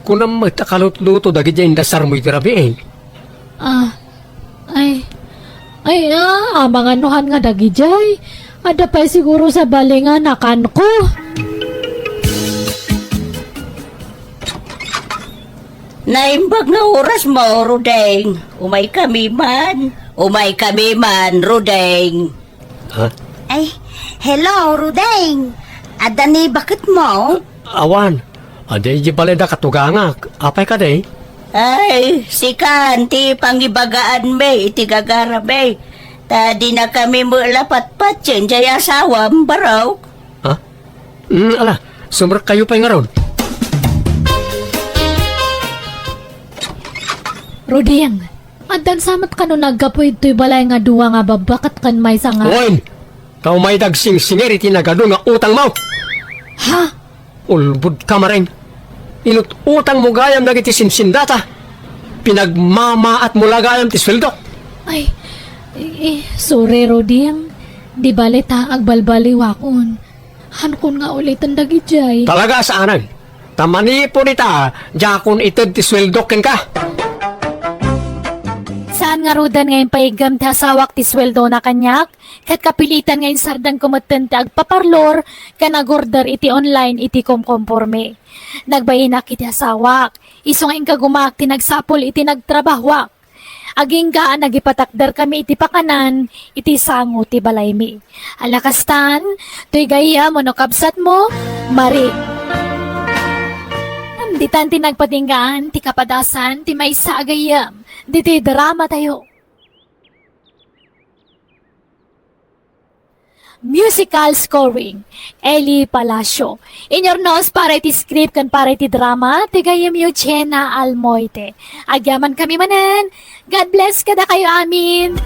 Kunam magtakalot-luto dagi dyan dasar mo'y tirabi eh. Mga anuhan nga dagi jay. Ada pa siguro sa balingan nakan ko. Naimbag na oras mo, Rudeng. Umay kami man, Rudeng. Ha? Ay, hello, Rudeng. Adani, bakit mo? Awan. Aday di baleda katuganga. Apay ka day? Ay, si Kanti, pangibagaan may, itigagara may. Tadi na kami mulapat-pat yun, jay asawa, baraw. Ha? Ala, sumrak kayo pa nga ron. Rodeng, adan samat ka no naggapoy to'y balay nga duwa nga babakat kan may sa nga. Oin! Tao may dagsing singeriti na gado nga utang mo. Ha? Ulbud ka maring. Inut utang mo gayam na kiti sinsindata. Pinagmamaat mo lagayam ti sweldo. Ay, sorry Rodeng. Di bali ta agbalbaliwakon. Hankon nga ulit ang dagijay. Talaga saanan. Tamani po nita, jakon ited ti sweldo ken ka. Saan nga rudan ngayon paigam ti hasawak ti sweldo na kanyak? Kat kapilitan ngayon sardan kumatan ti agpaparlor, kanagorder iti online iti komkomporme. Nagbayinak iti hasawak, iso ngayon kagumak ti nagsapol iti nagtrabahwak. Aging gaan nagipatakder kami iti pakanan, iti sango ti balaymi. Alakastan, to'y gaya mo no kabsat mo, mari. Ditan ti nagpatinggaan, ti kapadasan, ti may agayam, di ti drama tayo. Musical scoring, Eli Palacio. In your nose, para iti script kan para iti drama, ti gayam yu Jenna Almoite. Agyaman kami manan. God bless kada kayo amin.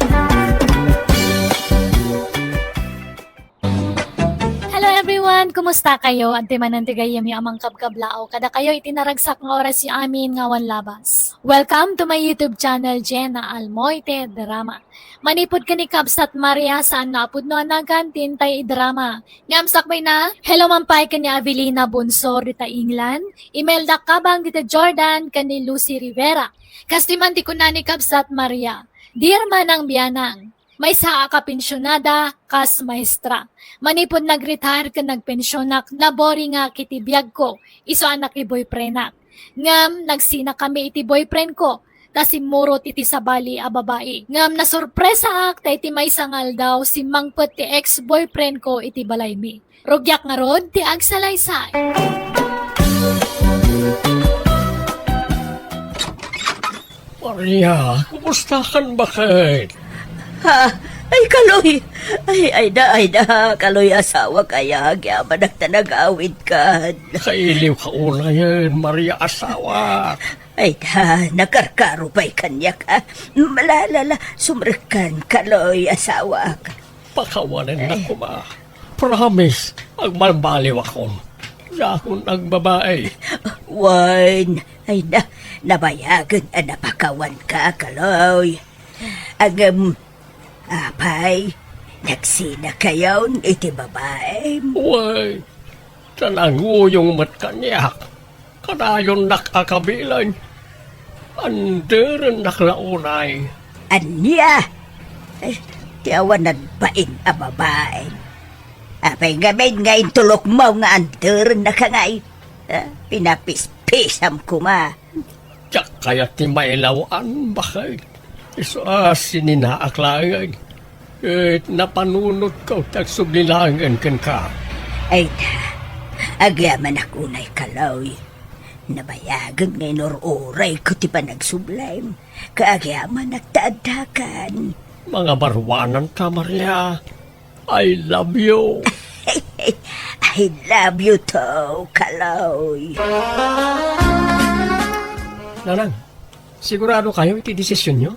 Hello everyone! Kumusta kayo? Ante manan ti gayam yu amang kabkablao. Kada kayo itinaragsak nga oras yu amin nga wan labas. Welcome to my YouTube channel, Jenna Almoite Drama. Manipod ka ni Kabsat Maria saan napod no anagantin tay drama. Ngamsak may na, hello mampay ka ni Avelina Bonsor dita England. Email da kabang dita Jordan ka ni Lucy Rivera. Kastiman di ko na ni Kabsat Maria. Dear manang biyanang, may saa ka pensyonada, kas maestra. Manipod nag-retire ka nagpensyonak, nabori nga kiti biyag ko, iso anak ni boyfriendak. Ngam, nagsina kami iti boyfriend ko, tasimurot iti sabali a babae. Ngam na sorpresa ak, ta iti may sangal daw, si mangpet ti ex-boyfriend ko iti balaymi. Rugyak nga rod, ti agsalaysay. Maria, kumusta kan bakit? Ha, Ay, kaloy! Ay da, kaloy asawa kaya, agyaman nagtanagawid ka. Kailiw ka una yan, Maria asawa. Ay da, nakarkaro pa'y kanya ka. Malalala, sumrekan, kaloy asawa ka. Pakawanan na ko ba? Promise, magmalbaliw ako. Sa akong nagbabae. Wan, ay na, nabayagan na napakawan ka, kaloy. Apay, nagsina kayo iti babae. Uy, tananguyong mat kanyak. Kanayon nakakabilan. Anderan naklaunay. Anya? Tiyawan nagbain a babae. Apay gamin nga intulok mo nga anter na kangay. Pinapispisam ko ma. Tiyak kaya ti mailawan bakit? Sininaaklangan. Napanunod ko tagsublilangan kan ka. Ay ta, agyaman akunay kaloy. Nabayagan ngay oray ko ti pa nagsublaim. Kaagyaman nagtaadakan. Mga barwanan ka, Maria. I love you. I love you too, kaloy. Nanang, sigurado kayo iti desisyon nyo?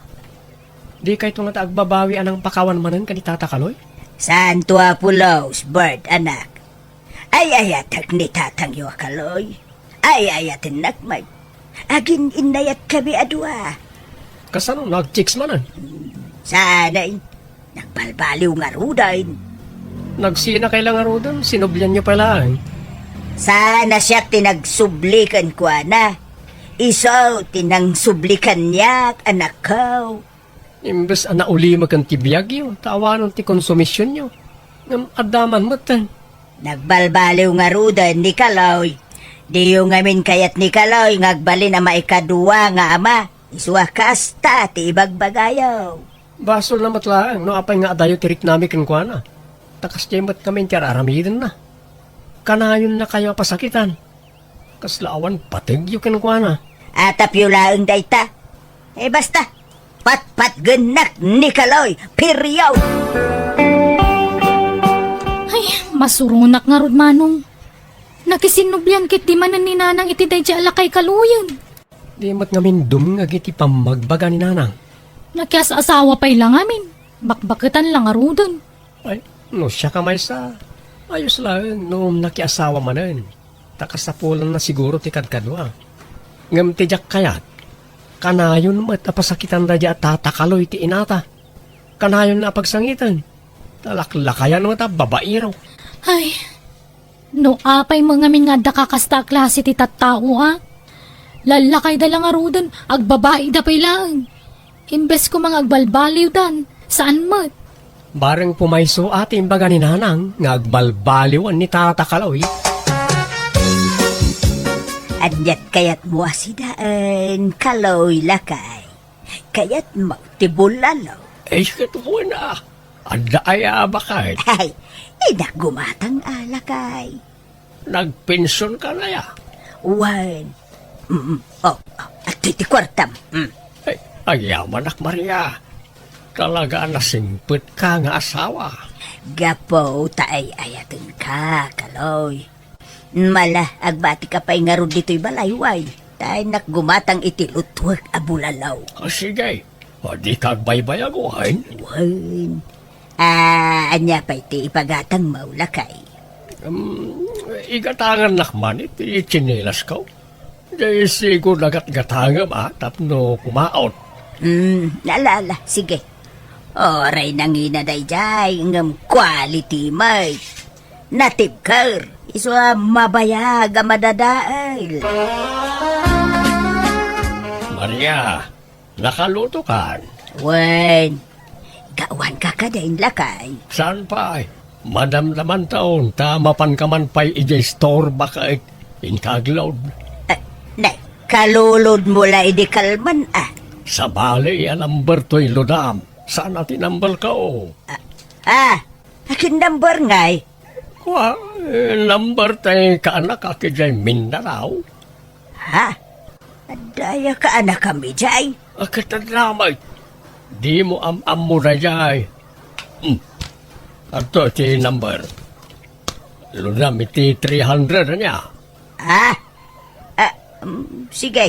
Di kayo itong natagbabawi anang pakawan manan ka ni Tata Kaloy? Santo Apulos, bird anak. Ay ayatag ni tatang yo kaloy. Ay ayatin nakmay. Agin inayat kami adwa. Kasano nag-chicks manan? Sana'y nagbalbaliw nga rudain. Nagsina kay lang arudan, sinublian nyo pala. Sana siya tinagsublikan ko na. Iso tinang sublikan niya anak ko. Imbes na uli magkantibiyag yun, tawanan ti konsumisyon nyo. Ngam adaman matan. Nagbalbaliw nga rudain ni Kaloy. Di yung ngamin kayat ni Kaloy ngagbali na maikadua nga ama. Isuwa kasta ti ibagbagayaw. Basol na matlaang, no apay nga adayo tirik nami kankwana. Takas jemat kami tiararamidan na. Kanayon na kayo pasakitan. Kaslaawan patigyo kankwana. Atap yung laang dayta. Basta, pat genak ni Kaloy, piryaw. Ay, masurunak nga rod manong. Nakisinubyan kit di manan ni nanang iti day alakay kaluyan. Di mat ngamin dumingag iti pamagbaga ni nanang. Nakias asawa pa'y lang amin. Bakbaketan lang arudan. Ay, no siya kamay sa. Ayos lang, noong nakiasawa manan. Takasapulan na siguro ti kadkadwa. Ngam ti jak kayat. Kanayon mat apasakitan radya at tatakaloy ti inata. Kanayon na pagsangitan. Talaklakayan mo ta babairo. Ay, no apay mga min nga dakakasta klase ti tattao Lalakay da lang arudan, agbabae da pa'y lang. Imbes ko mga agbalbaliw dan, saan mat? Bareng pumayso ating baga ni nanang, ngagbalbaliwan ni tatakaloy. Anyat kayat mo asidaan, Kaloy lakay. Kayat magtibulalaw. Ay, katuwa na. Anda ay abakay. Ay, gumatang alakay. Nagpensyon ka na ya. Wan. At iti kwartam. Ay, ayaman Maria. Talaga nasingpit ka nga asawa. Gapo taay ayatin ka, Kaloy. Mala, agbati ka pa'y nga ron dito'y balayway. Tayo nakgumatang itilutwag abulalaw. Sige, o di kagbaybayaguhan. Wan. Anya pa iti ipagatang maulakay. Igatangan nakman iti chinelas ko. Di siguro nagat-gatangam tapno kumaot. Nalala, sige. Oray nang inaday jay, ngam quality may. Natipkar, iswa mabayaga madadaal. Maria, nakaluto ka. Wan, gawan ka kadain lakay. Saan pa? Madamdaman taon, tamapan ka man pa'y i-store baka inkagload. Kalulod mo la idikalman Sa bali, number to'y ludam. Saan natin number ka o? Akin number ngay. Number tayo kaanak akijay Mindanao. Daya ka anak kami jay. Akitadramay. Di mo am mo na jay. Ato ti number. Lunam iti 300 niya. Sige.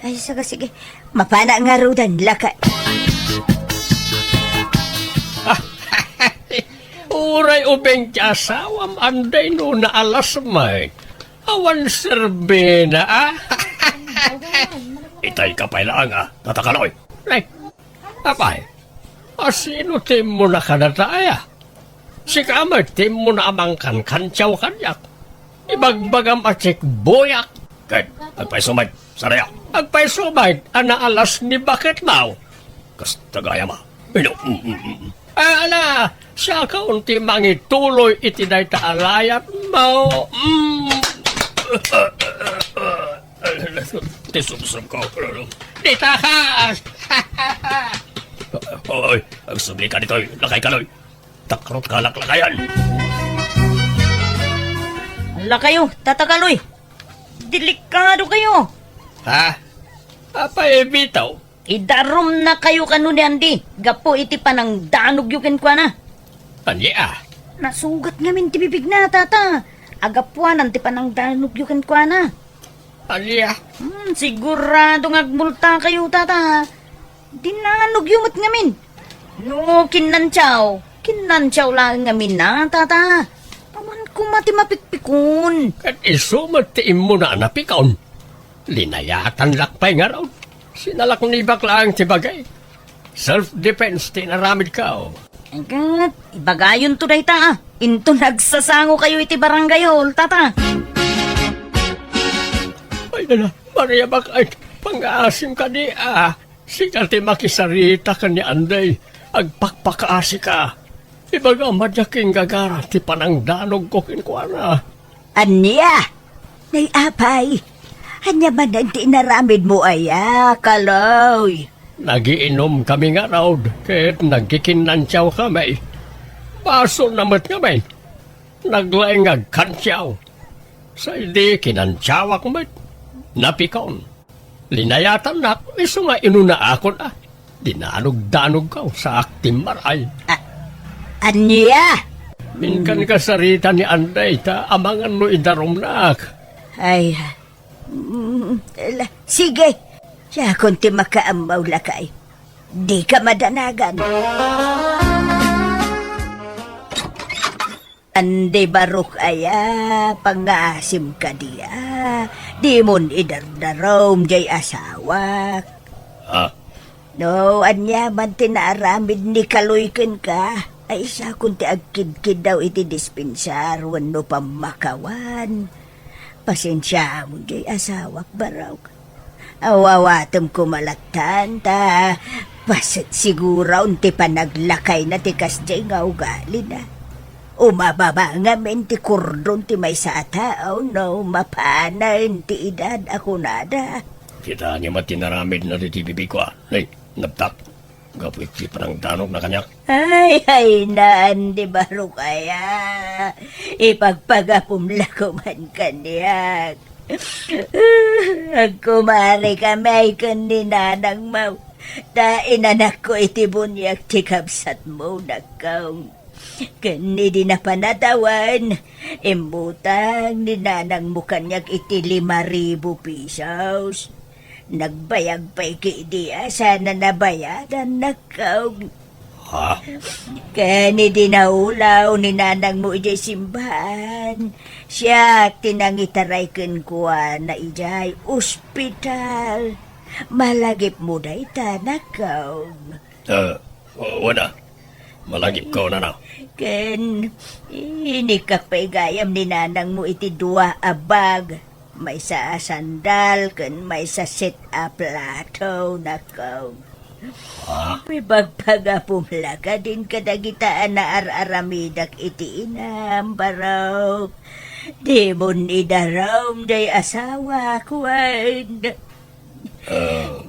Ay, sige. Mapana nga rudan, laka. Uray ubeng ti asawam anday no na alas may. Awan serbe na Itay ka pa lang tatakaloy. Nay, apay, asino tim mo na kanataya? Si kamay tim mo na amangkan kantyaw kanyak. Ibagbagam atsik boyak. Kay, agpaisumay, saraya. Agpaisumay, alas ni bakit now? Kas tagaya ma. Ala, siya ka unti mangituloy iti day taalayat mo. Tisumsum ko. Di takas! Oy, ang subli ka dito, lakay kaloy. Takrot ka laklakayan. Ala kayo, tatakaloy. Delikado kayo. Ha? Apa bitaw? Idarom na kayo kanuni andi. Gapo iti panang danog yukin kwa na. Anya Nasugat ngamin ti bibig na, tata. Agapuanan ti panang danog yukin kwa na. Anya? Sigurado ngagmulta kayo, tata. Dinanog yumot ngamin. No, kinantsaw lang ngamin na, tata. Aman kumati mapikpikun. Kat isumat ti imo na napikaon. Linayatan lakpay nga raw. Sinalak ni baklang ti bagay. Self-defense ti naramid ka. Agad, ibagayon to day ta. Into nagsasango kayo iti barangay hall, tata. Ay na, Maria bakay. Pang-aasim ka ni Sikal ti makisarita ka ni Anday. Agpakpakaasi ka. Ibaga madyaking gagara ti panangdanog ko kinkwana. Anya, nay apay. Anya man ang tinaramid mo kaloy. Nagiinom kami nga raw, kahit nagkikinantyaw kami. Baso namat kami. Naglaing agkantyaw. Sa hindi kinantyaw ako met. Napikaon. Linayatan na, iso nga inuna ako na. Dinanog-danog ka sa aktim maray. Anya? Minkan ka sarita ni Anday, ta amangan no idarom na. Ay, sige. Siya kunti makaamaw lakay. Di ka madanagan. Andi barok pang-aasim ka diya. Di mon idardarom jay asawak. No, anya man tinaaramid ni kaloyken ka. Ay isa kunti agkid-kid daw iti dispensar wano pamakawan. Pasensya mo jay asawak baraw. Awawatom kumalatan ta. Pasit siguro unti panaglakay na ti kasjay nga ugali na. Umababa nga men ti kordon ti may sa tao no mapanan ti edad ako nada. Kita niya matinaramid na di bibig ko. Ay, nabtak. Gapit si panang danog na kanyak. Ay, naan di baro kaya. Ipagpagapumla ko man kanyak. Agkumari kamay kundi nanang mau. Ta inanak ko iti bunyak ti kabsat mo nakaw. Kani di na panatawan. Imbutang ni nanang mo kanyak iti 5,000 pesos. Nagbayag pa iki sana nabayadan nakaw. Ha? Kani dinaulaw ni nanang mo ijay simbahan. Siya tinangitaray kuwa na ijay ospital. Malagip mo na itanakaw. Wala. Malagip ko na na. Ken, inikak pa igayam ni nanang mo iti 2 abag. May sa sandal, ken may sa sit-up plato nakaw. May bagpagapumla ka din kadagitaan na ar-aramidak iti inam, baraw. Di mo nidaram day asawa, kwan.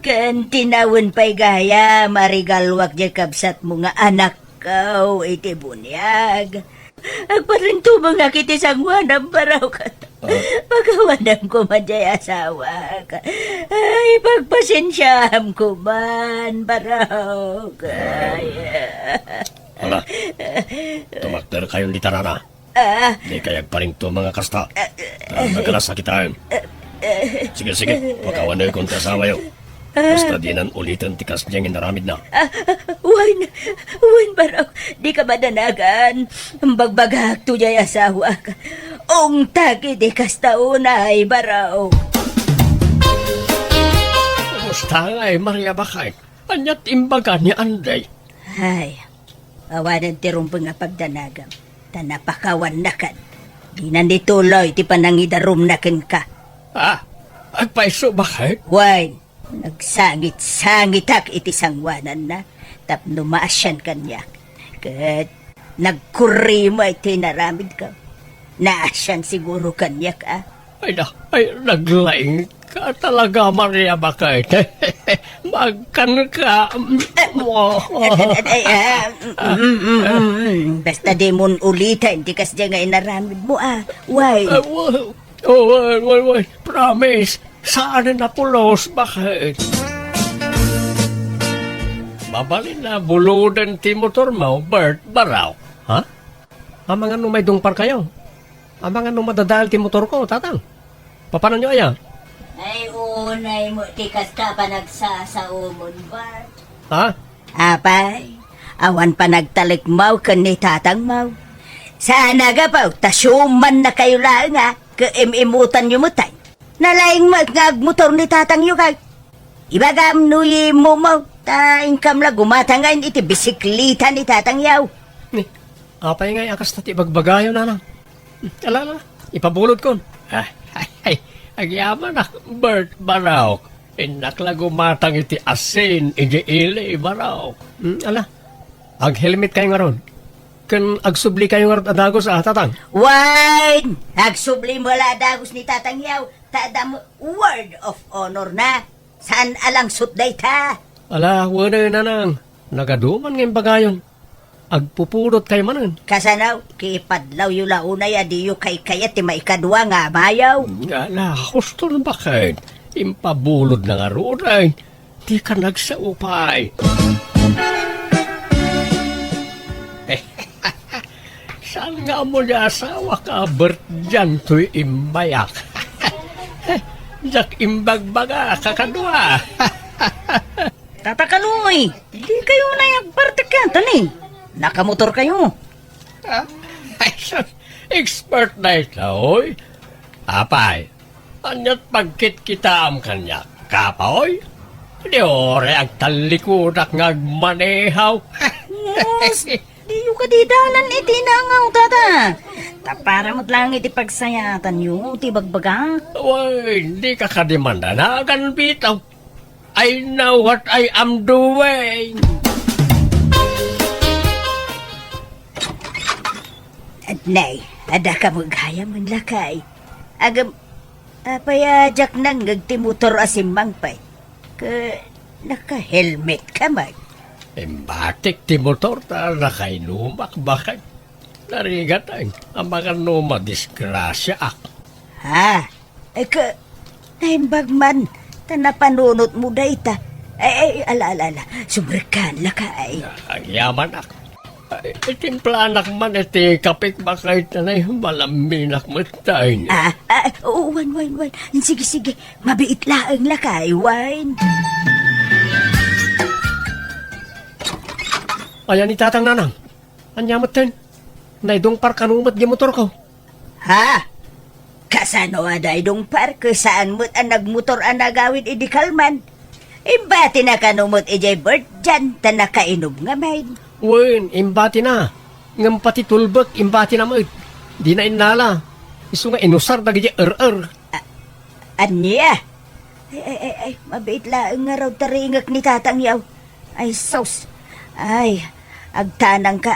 Kan tinawon pa'y gaya, marigalwak di kabsat mo nga anak kaw, iti bunyag. Agparinto mga kiti sangwanam, baraw ka. Pagawanam ko man day asawa ka. Ay, pagpasensyam ko man, baraw ka. Hala, Tumakter kayong litaran na. Di kayag pa rin to mga kasta. Nagalas sakitaan. Sige, pagkawanay kong tasawa yun. Basta di nan ulitin tikas niyang inaramid na. Wan baraw, di ka madanagan. Bagbagak to jay asawa ka. Ong tagi di kas taunay baraw. Kumusta nga Maria Bakay? Anyat imbaga ni Anday. Ay, awanan ti rumpang nga pagdanagam. Tanapakawan na kan. Di na nituloy ti panangidarum na ken ka. Agpaiso Bakay? Why? Nagsangit-sangit ak iti sangwanan na. Tapno maasyan kanyak. Kat nagkurimo iti naramid ka. Naasyan siguro kanyak Ay naglaing ka talaga Maria Bakay. Magkan ka. Basta di mon ulitan, di kas nga inaramid mo Why? Wait. Promise. Saan na pulos? Bakit? Mabalin na buludan ti motor mo, Bert, baraw. Ha? Ang mga numay dungpar kayo. Ang mga numadadal ti motor ko, tatang. Paano nyo ayan? Ay, unay mo, tikas ka pa nagsasaumon, Bart. Ha? Apay, awan pa nagtalik mau kan ni tatang mau. Sana ga pa, tasyuman na kayo lang ka-imimutan nyo mo tay. Nalaing magmotor ni tatang yu kay. Ibagam nuyi mo mau, taing kamla gumatangayin iti bisiklita ni tatang yaw. Apay nga, akas tati bagbagayo na lang. Alala, ipabulot ko. Agyaman na, Bert, baraw. Inakla gumatang iti asin, iti ili, baraw. Ala, ag-helmet kayo nga ron. Kan agsubli kayo nga adagos tatang. Wine! Agsubli mo la adagos ni tatang yaw. Tada mo word of honor na. Saan alang sutday ta? Ala, wala na nang. Nagaduman ngayon bagayon. Agpupulot kayo manan. Kasanaw, kipadlaw yu launay adiyo kay kayat ti maikadwa nga mayaw. Ala, gusto na bakit? Impabulod na nga ron. Di ka nagsaupay. Saan nga mo niya asawa ka, Bert, dyan to'y imbayak? Jak imbagbaga, kakadwa. Tatakanoy, di kayo na yung partikanta ni. Nakamotor kayo. Ay, expert na ito, oy. Apay, anyat pagkit kita am kanya. Kapoy, di ore ang talikudak ngagmanehaw. Di yu kadidalan iti nangaw tata. Tapara mo't lang iti pagsayatan yu, ti bagbaga. Uy, hindi ka kadimanda na agan bitaw. I know what I am doing. At nay, ada ka magaya man lakay. Agam, apayajak nang nagtimutor asimbang pay. Naka-helmet ka man. Batik ti motor ta nakainumak bakit? Narigat ang mga numa disgrasya ak. Ha? Naimbag man, tanapanunot mo day ta. Ala, subrikan lakay. Ang yaman ak. Itimplanak man iti kapik bakit na malaminak matay. Wan. Sige, mabiit laang lakay, wine. Ayan ni tatang nanang. Anyamat din. Naidong parkanumat di motor ko. Ha? Kasano aday dong parke saan mo't ang nagmotor ang nagawin idikalman? Imbati na kanumot ijay Bert dyan ta nakainom nga main. Wen, imbati na. Ngam pati tulbak, imbati na mo. Di na inala. Isu nga inusar na gaya Anya? Ay, mabait laang nga raw taringak ni tatang yaw. Ay, sos. Ay, agtanang ka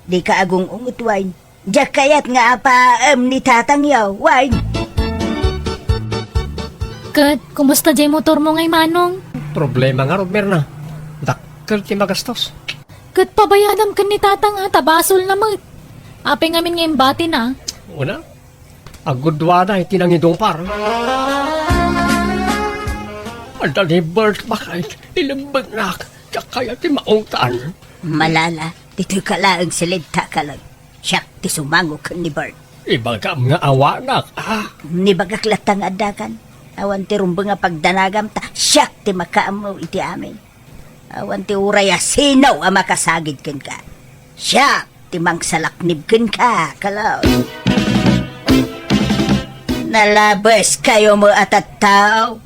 di ka agong ungot wine. Diyak kayat nga ni tatang yaw, wine. Kat, kumusta jay motor mo ngay manong? Problema nga, Robmer na. Dakkel ti magastos. Kat, pabayadam ka ni tatang tabasol na mo. Ape ngamin ngayon bati na. Una, agudwa na itinangidong par. Anda ni Bert bakit ilambag na kaya ti maungtan. Malala, Dito ka lang silita ka lang. Siyak ti sumango ka ni Bert. Iba ka nga awanak, Ni bagaklatang adakan. Awan ti rumbo nga pagdanagam ta. Siyak ti makaamaw iti amin. Awan ti uraya sinaw ang makasagid ken ka. Siyak ti mangsalaknib ken ka, kalaw. Nalabas kayo mo at tao.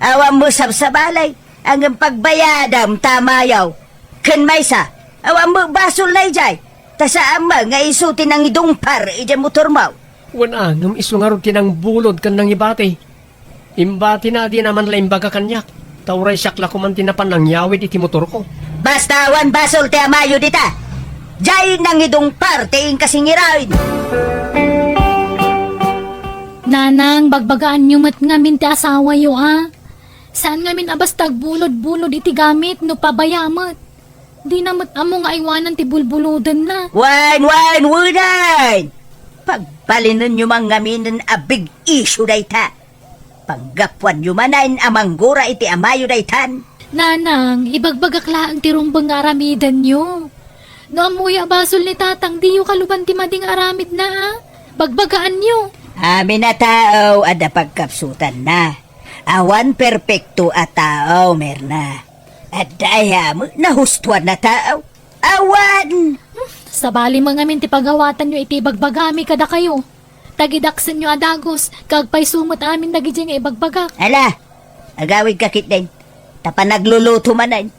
Awan mo sabsabalay. Ang pagbayadam tamayaw. Ken maysa. Awan mo basol na ijay. Ta sa ama nga isuti ng idungpar ijay motor mo. Wana, nung isungarod tinang bulod kan ng ibati. Imbati na di naman la imbaga kanyak. Tauray sakla ko man tinapan ng yawid iti motor ko. Basta awan basol ti amayo dita. Jay ng idungpar tiing kasingirawin. Nanang, bagbagaan nyo mat ngamin ti asawa yo Saan ngamin abas tagbulod-bulod iti gamit no pabayamat. Di namat amo nga iwanan ti bulbuludan na. Wine! Pagpalinan nyo mang ngaminan a big issue dayta. Panggapuan nyo manain amanggura iti amayo daytan. Nanang, ibagbagaklaan ti rumbang nga aramidan nyo. No amuya basol ni tatang di yo kaluban ti mading aramid na Bagbagaan nyo. Amin na tao ada pagkapsutan na. Awan perpekto at tao merna. At daya mo nahustuan na tao. Awan! Sa bali mga ngamin ti pagawatan nyo iti bagbagami kada kayo. Tagidaksan nyo adagos, kagpay sumot amin dagiti nga ibagbagak. Ala, agawid kakit din. Tapa nagluluto manan.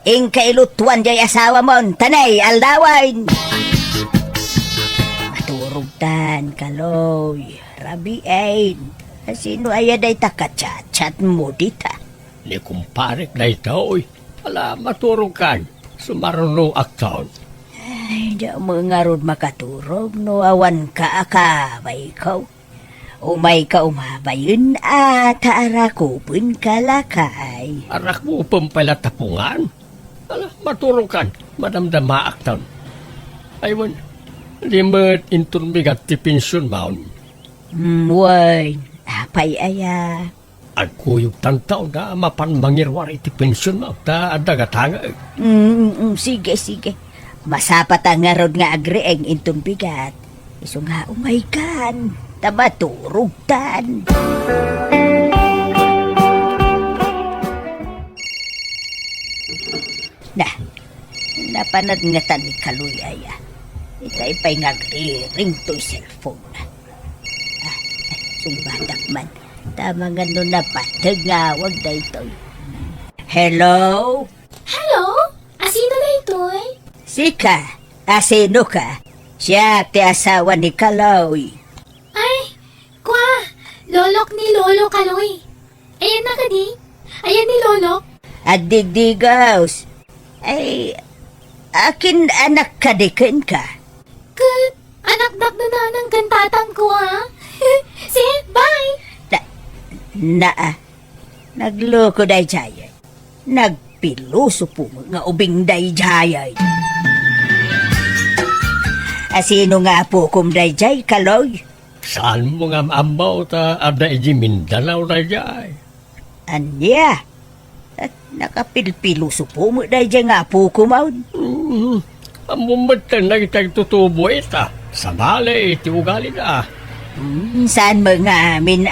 Ing kailutuan jay asawa mon, tanay, aldawan. Maturugtan, kaloy, rabiain. Sino ayaday takachat-chat mo dita? Ni kumparik na ito, Ala, maturong kan. Sumarunong aktaon. Ay, di mo nga ron makaturog, no awan ka akabay ikaw. Umay ka umabayin at taarakupin ka lakay. Arak mo pampala tapungan. Ala, maturong kan. Madamdama aktaon. Aywan, limit intun bigat ti pensyon maun. Way, apay aya. Agkuyog tantaw na mapan mangirwar iti pensyon mo. Ta adagatanga. Sige. Masapat ang nga ron nga agreeng intong bigat. Iso nga umaykan. Tamaturugtan. Napanad nga tani kaluyaya. Itay pa'y ngagri-ring to'y cellphone. Sumbadak man. Tama nga nun na patagawag na ito'y. Hello? Hello? Asino na ito'y? Sika, asino ka? Siya ti asawa ni Kaloy. Ay, kwa, lolok ni Lolo Kaloy. Ayan na ka di? Ayan ni Lolok. At digdigaws. Ay, akin anak kadikin ka. Kat, anak na ng kantatang ko Sige, bye. Nagloko day jayay. Nagpiluso po nga ubing day jayay. Asino nga po kum day jay, Kaloy? Saan mo nga amaw ta ada iji Mindanao na jay? Anya? At nakapilpiluso po mo day jay nga po kumaw. Amumatan na kitang tutubo ita. Sa bale, iti ugali na. Saan mo nga amin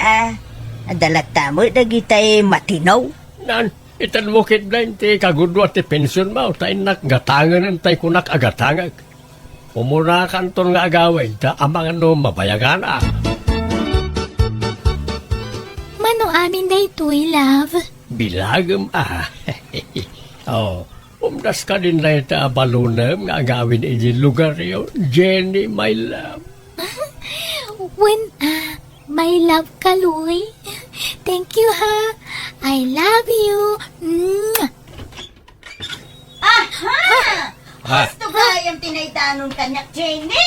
Adalata mo dagitay matinaw. Nan, itan mo kit na iti kagudwa ti pensyon mo. Tayo nakgatangan ang tayo kunak agatangag. Umuna kanton nga agawin ta amang ano mabayagan Mano amin na ito'y, love. Bilagam umdas ka din na ita balunam nga agawin iti lugar yun. Jenny, my love. When, my love, Kaloy. Thank you, ha. I love you. Gusto ba yung tinaytanon kanyak, Jenny?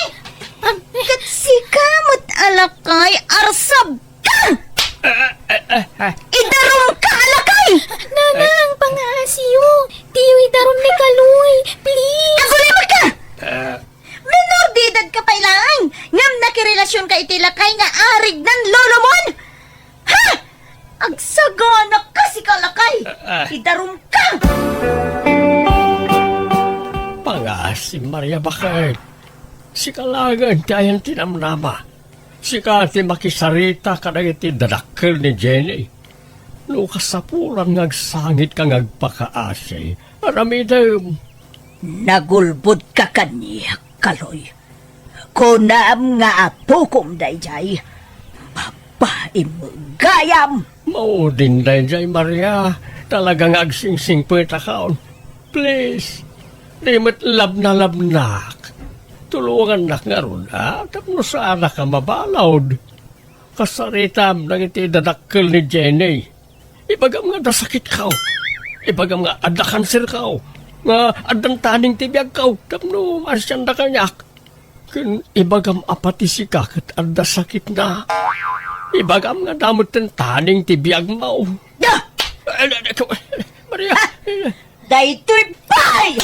Katsikamot alakay, arsab ka! Idarom ka alakay! Nanang, pangasiyo. Tiyo'y darom ni Kaloy. Please. Agulimot ka! Menor didad ka pailang! Ngam nakirelasyon ka itilakay nga arig ng lolo mon! Ha? Agsagana ka si kalakay! Idarom ka! Pangas, si Maria bakit? Si kalagan ti ayan tinamnama. Si kati makisarita kadag iti dadakkel ni Jenny. No kasapulan ngagsangit ka ngagpakaasay. Aramidem. Nagulbud ka kaniya, Kaloy. Kunam nga apukom dayjay. Babaim mo gayam. Maudin dayjay Maria. Talagang agsingsing kaon. Please. Rimit labnak. Tulungan nak nga ron, tapno sa anak ka mabalawd. Kasaritam nang iti dadakkel ni Jenny. Ibagam nga dasakit ka. Ibagam nga adda kanser ka. Nga addang taning tibiyag ka. Tapno masyan da kanyak. Kun ibagam apati si kakat adda sakit na. Ibagam nga damot ng taning tibiyag mo. Da! Maria, Daytoy pay!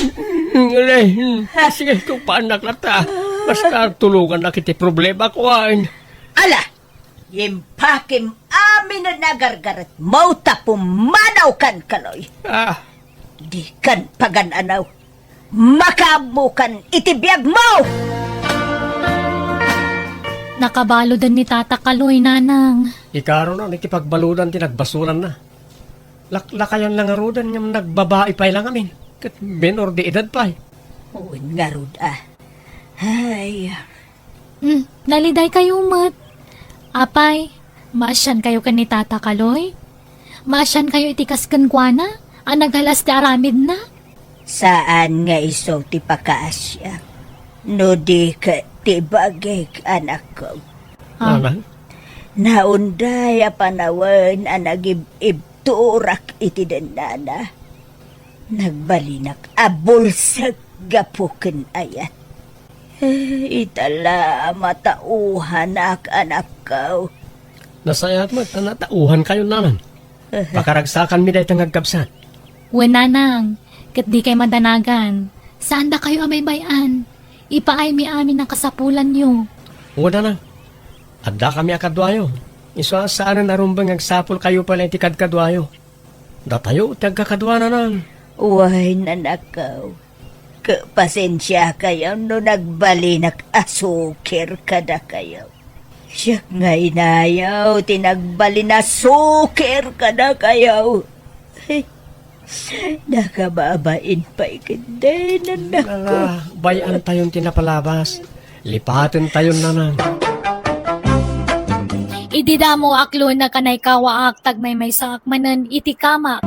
sige, kung paanak na ta. Basta tulungan na kiti problema ko ay. Ala! Yimpakim amin na nagargarat mo tapumanaw kan, Kaloy. Di kan pagananaw. Makabukan itibiyag mo! Nakabalo din ni Tata Kaloy, Nanang. Ikaro na, nakipagbaludan tinagbasuran na. Lakayan lang arudan yung nagbabae pa lang amin. Kat menor di edad pa. Uwin nga rod Ay, Naliday kayo, Mat. Apay, maasyan kayo kan ni Tata Kaloy? Maasyan kayo itikas kan kwa na? Ang naghalas ti aramid na? saan nga iso ti pakaasya? No di ka ti bagay anak ko. Nanang? Naunday a panawan a nagibturak iti denana. Nagbalinak abulsag gapuken ayat. Itala matauhan ak anak ko. Nasayat mo, natauhan kayo nanan. Pakaragsakan mi dahi tanggagkapsan. Nanang, kat di kay madanagan. Saan da kayo amay bayan? Ipaay mi amin ang kasapulan nyo. Una na. Adda kami akadwayo. Iso saan na narumbang agsapol kayo pala iti kadkadwayo. Datayo, tagkakadwa na nang. Uway nanakaw. Kapasensya kayo no nagbalinak asukir kada kayo. Siya nga inayaw, tinagbali na sukir kada kayo. Ay, nakababain pa ikindi na nako. Bayan tayong tinapalabas. Lipatin tayon nanan. Idida mo aklo na kanay kawaak tagmay may sakmanan iti kamak.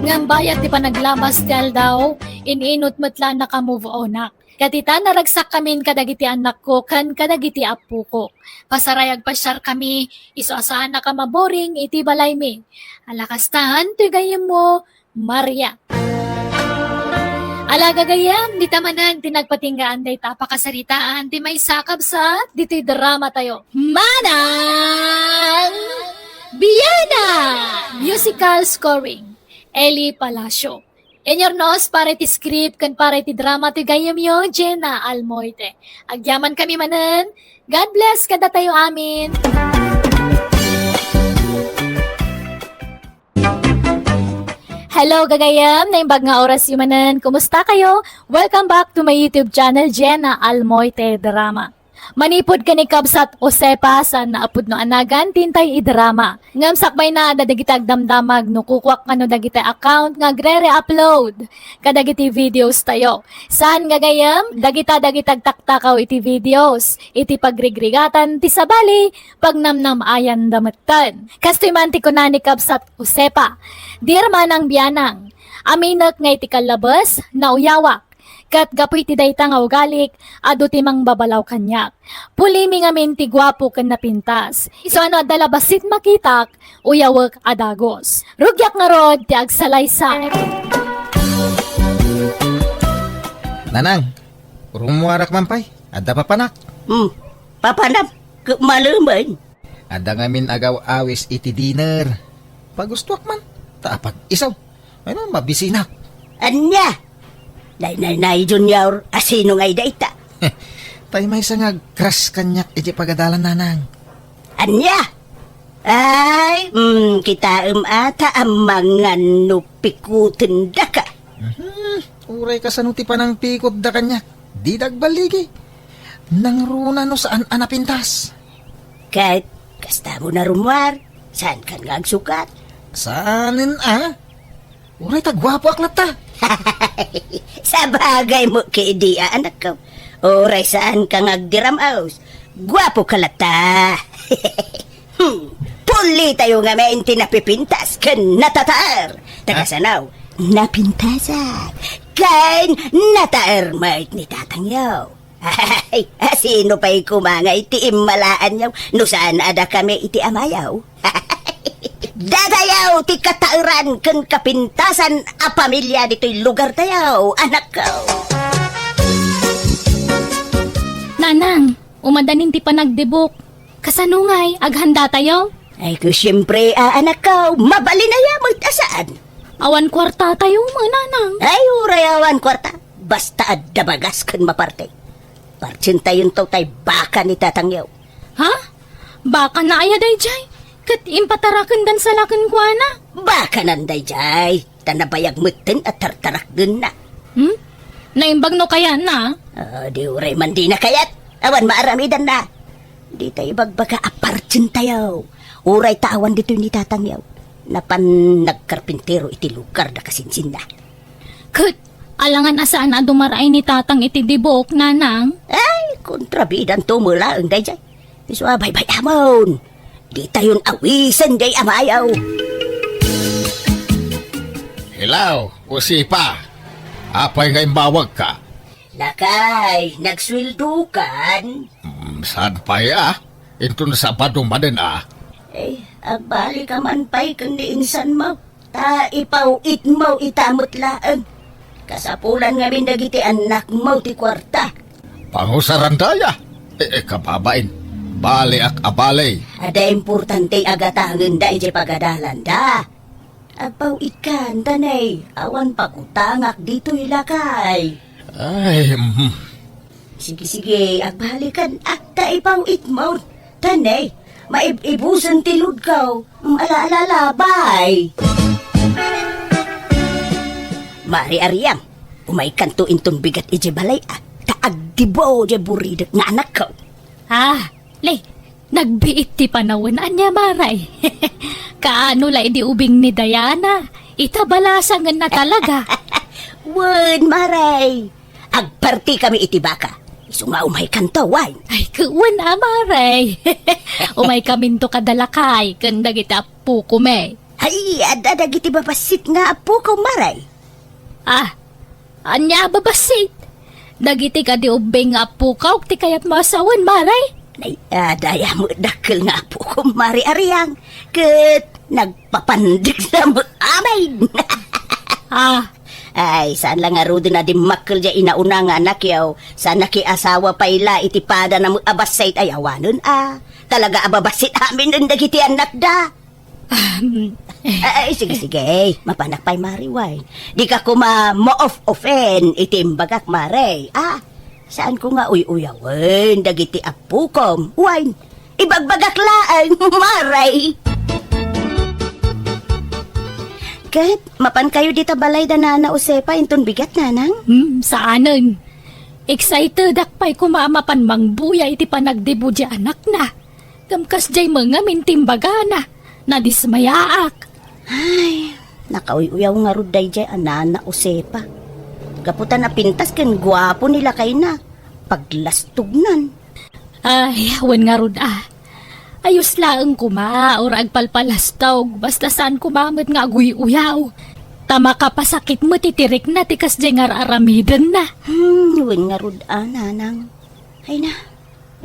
Ngam bayat di pa naglabas tel daw, ininot matla na ka move onak. Katita naragsak kamin kadagiti anak ko kan kadagiti apu ko. Pasarayag pasyar kami, isoasahan na ka maboring iti balay mi. Alakastahan tigayim mo, Maria. Alaga gayam, di tamanan, tinagpatinggaan day tapakasaritaan, di may sakab sa, dito'y drama tayo. Manang Biyana! Musical scoring, Eli Palacio. Enyornos, para ti script, kan para ti drama, ti gayam yo, Jenna Almoite. Agyaman kami manan, God bless, kada tayo amin. Hello gagayam, naimbag nga oras yumanan. Kumusta kayo? Welcome back to my YouTube channel, Jenna Almoite Drama. Manipod ka ni Kabsat Osepa sa naapod no anagan, tintay idrama. Ngam sakbay na dadagitag damdamag no kukwak ano dagiti account nga gre-re-upload. Kadagiti videos tayo. Saan gagayam? Dagitag taktakaw iti videos. Iti pagrigrigatan ti sabali, pagnamnam ayan dametan. Kastoy manti ko na ni Kabsat Osepa. Dear manang biyanang, aminak nga iti kalabas, nauyawak. Kat gapoy ti dayta nga ugalik, adu ti mang babalaw kanyak. Pulimi nga min ti gwapo ken napintas. Iso ano dalabasit makitak, uyawak adagos. Rugyak nga rod ti agsalaysa. Nanang, urong mo arak mampay. Adda papanak. Papanap, maluman. Adda ngamin agaw awis iti dinner. Pagustuak man. Taapag isaw. Ano, mabisinak. Anya? Nay, Junior, asino ngay dayta? Tay may nga crush kanyak iti pagadalan nanang. Anya? Ay, kita ata ang mga nupikutin da ka. Uray ka sa nuti pa ng pikot da kanya. Di dagbaligi. Nang runa no saan anapintas. Kahit kasta mo na rumwar, saan ka nga agsukat? Saanin Uray tagwapo aklata. Sa bagay mo kay di anak ko. Oray saan ka ngagdiramaos? Gwapo ka lata. Puli tayo nga main tinapipintas kan natatar. Tagasanaw, napintasak. Kan nataar mait ni tatangyaw. Ay, sino pa'y kumangay iti imalaan yaw? No saan ada kami iti amayaw? Dadayaw ti katairan ken kapintasan a pamilya dito'y lugar tayaw, anak ko. Nanang, umadanin ti panagdibok. Kasanungay, aghanda tayo. Ay ko siyempre, anak ko, mabali na yaman tasaan. Awan kwarta tayo, mga nanang. Ay, urayawan kwarta. Basta adda bagas kan maparte. Partin tayon to tay baka ni tatangyaw. Ha? Baka na ayaday, Jay. Kat impatarakan dan sa lakan kwa na. Baka nanday jay. Tanabayag mutin at tartarak dun na. Naimbag no kaya na. Di uray man di na kayat. Awan maaramidan na. Di tayo bagbaga apartin tayo. Uray tawan dito ni tatangyaw. Napan nagkarpintero iti lugar na kasinsin na. Kat, alangan asaan na dumaray ni tatang iti dibok, nanang. Ay, kontrabidan to mula ang day jay. Iso abay-bay amon. Di tayon awisan day amayaw. Hilaw, usipa. Apay nga imbawag ka. Lakay, nagswildukan. Saan pa'y Ito na Sabado manin Eh, agbali ka man pa'y kung niinsan mo. Ta ipawit mo itamot laang. Kasapulan nga minagiti anak mo ti kwarta. Pangusarandaya. Kababain. Bali ak abalay. Ada importante agatangan da iti pagadalan da. Agpawit ka, tanay. Awan pagutangak dito'y lakay. Ay, Sige, agbalikan. Ta ipawit mo. Tanay, maibusan tilud ka. Alaalala-bye. Mari Ariang, umay kanto intong bigat ije balay taagdibo je buridet nga anak ko. Le, nagbiit ti panawin anya maray. Kaano la di ubing ni Diana. Itabalasangan na talaga. Wen, maray. Agparti kami iti baka. Isu nga umay kanto, wine. Ay, kuwan maray. Umay kaminto kadalakay. Kanda kita po kume. Ay, ada giti babasit nga apo ko, maray. Anya babasit. Dagiti ka di ubing nga po ka. Ti kayat masawan maray. Nay, daya mo dakil nga apo ko, Mari Ariang. Ket, nagpapandig sa mo amay. Ay, saan lang nga rudo na di makil dya inauna nga anak yaw. Saan nakiasawa pa ila itipada na mo abasait ay awanon Talaga ababasit amin ng dagiti anak da. Ay, sige. Mapanak pa'y mariway. Di ka kuma mo-off-offen itimbagak maray. Saan ko nga uyawen dagiti apukom. Wine, ibagbagak laang maray. Kahit mapan kayo dita balay da nana Usepa inton bigat nanang. Saanan? Excited akpay kumamapan mangbuya iti panagdibo di anak na. Kamkas jay mga mintimbagana. Nadismayaak. Ay, nakauyaw nga ruday jay anana Usepa. Kaputan na pintas ken guwapo nila kay na. Paglastugnan. Ay, awan nga rud Ayos laang kuma, or agpalpalastog. Basta saan kumamit nga aguy-uyaw. Tama ka pasakit mo, titirik na, tikas dyan nga aramidan na. Yun nga rud nanang. Ay na,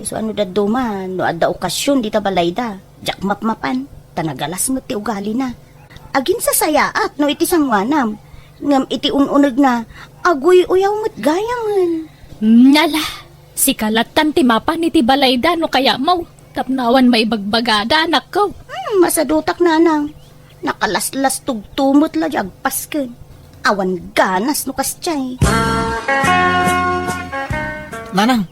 iso ano da duman, no adda okasyon dita balay da. Jak mapmapan, tanagalas mo ti ugali na. Agin sa sayaat, no iti sangwanam. Ngam iti ununag na, aguy uyaw mo't gayangan. Nala, si kalatan ti mapan iti balayda no kaya mo. Tapnawan maibagbagada anak ko. Masadutak nanang. Nakalaslas tugtumot la agpasken. Awan ganas no kasyay. Nanang,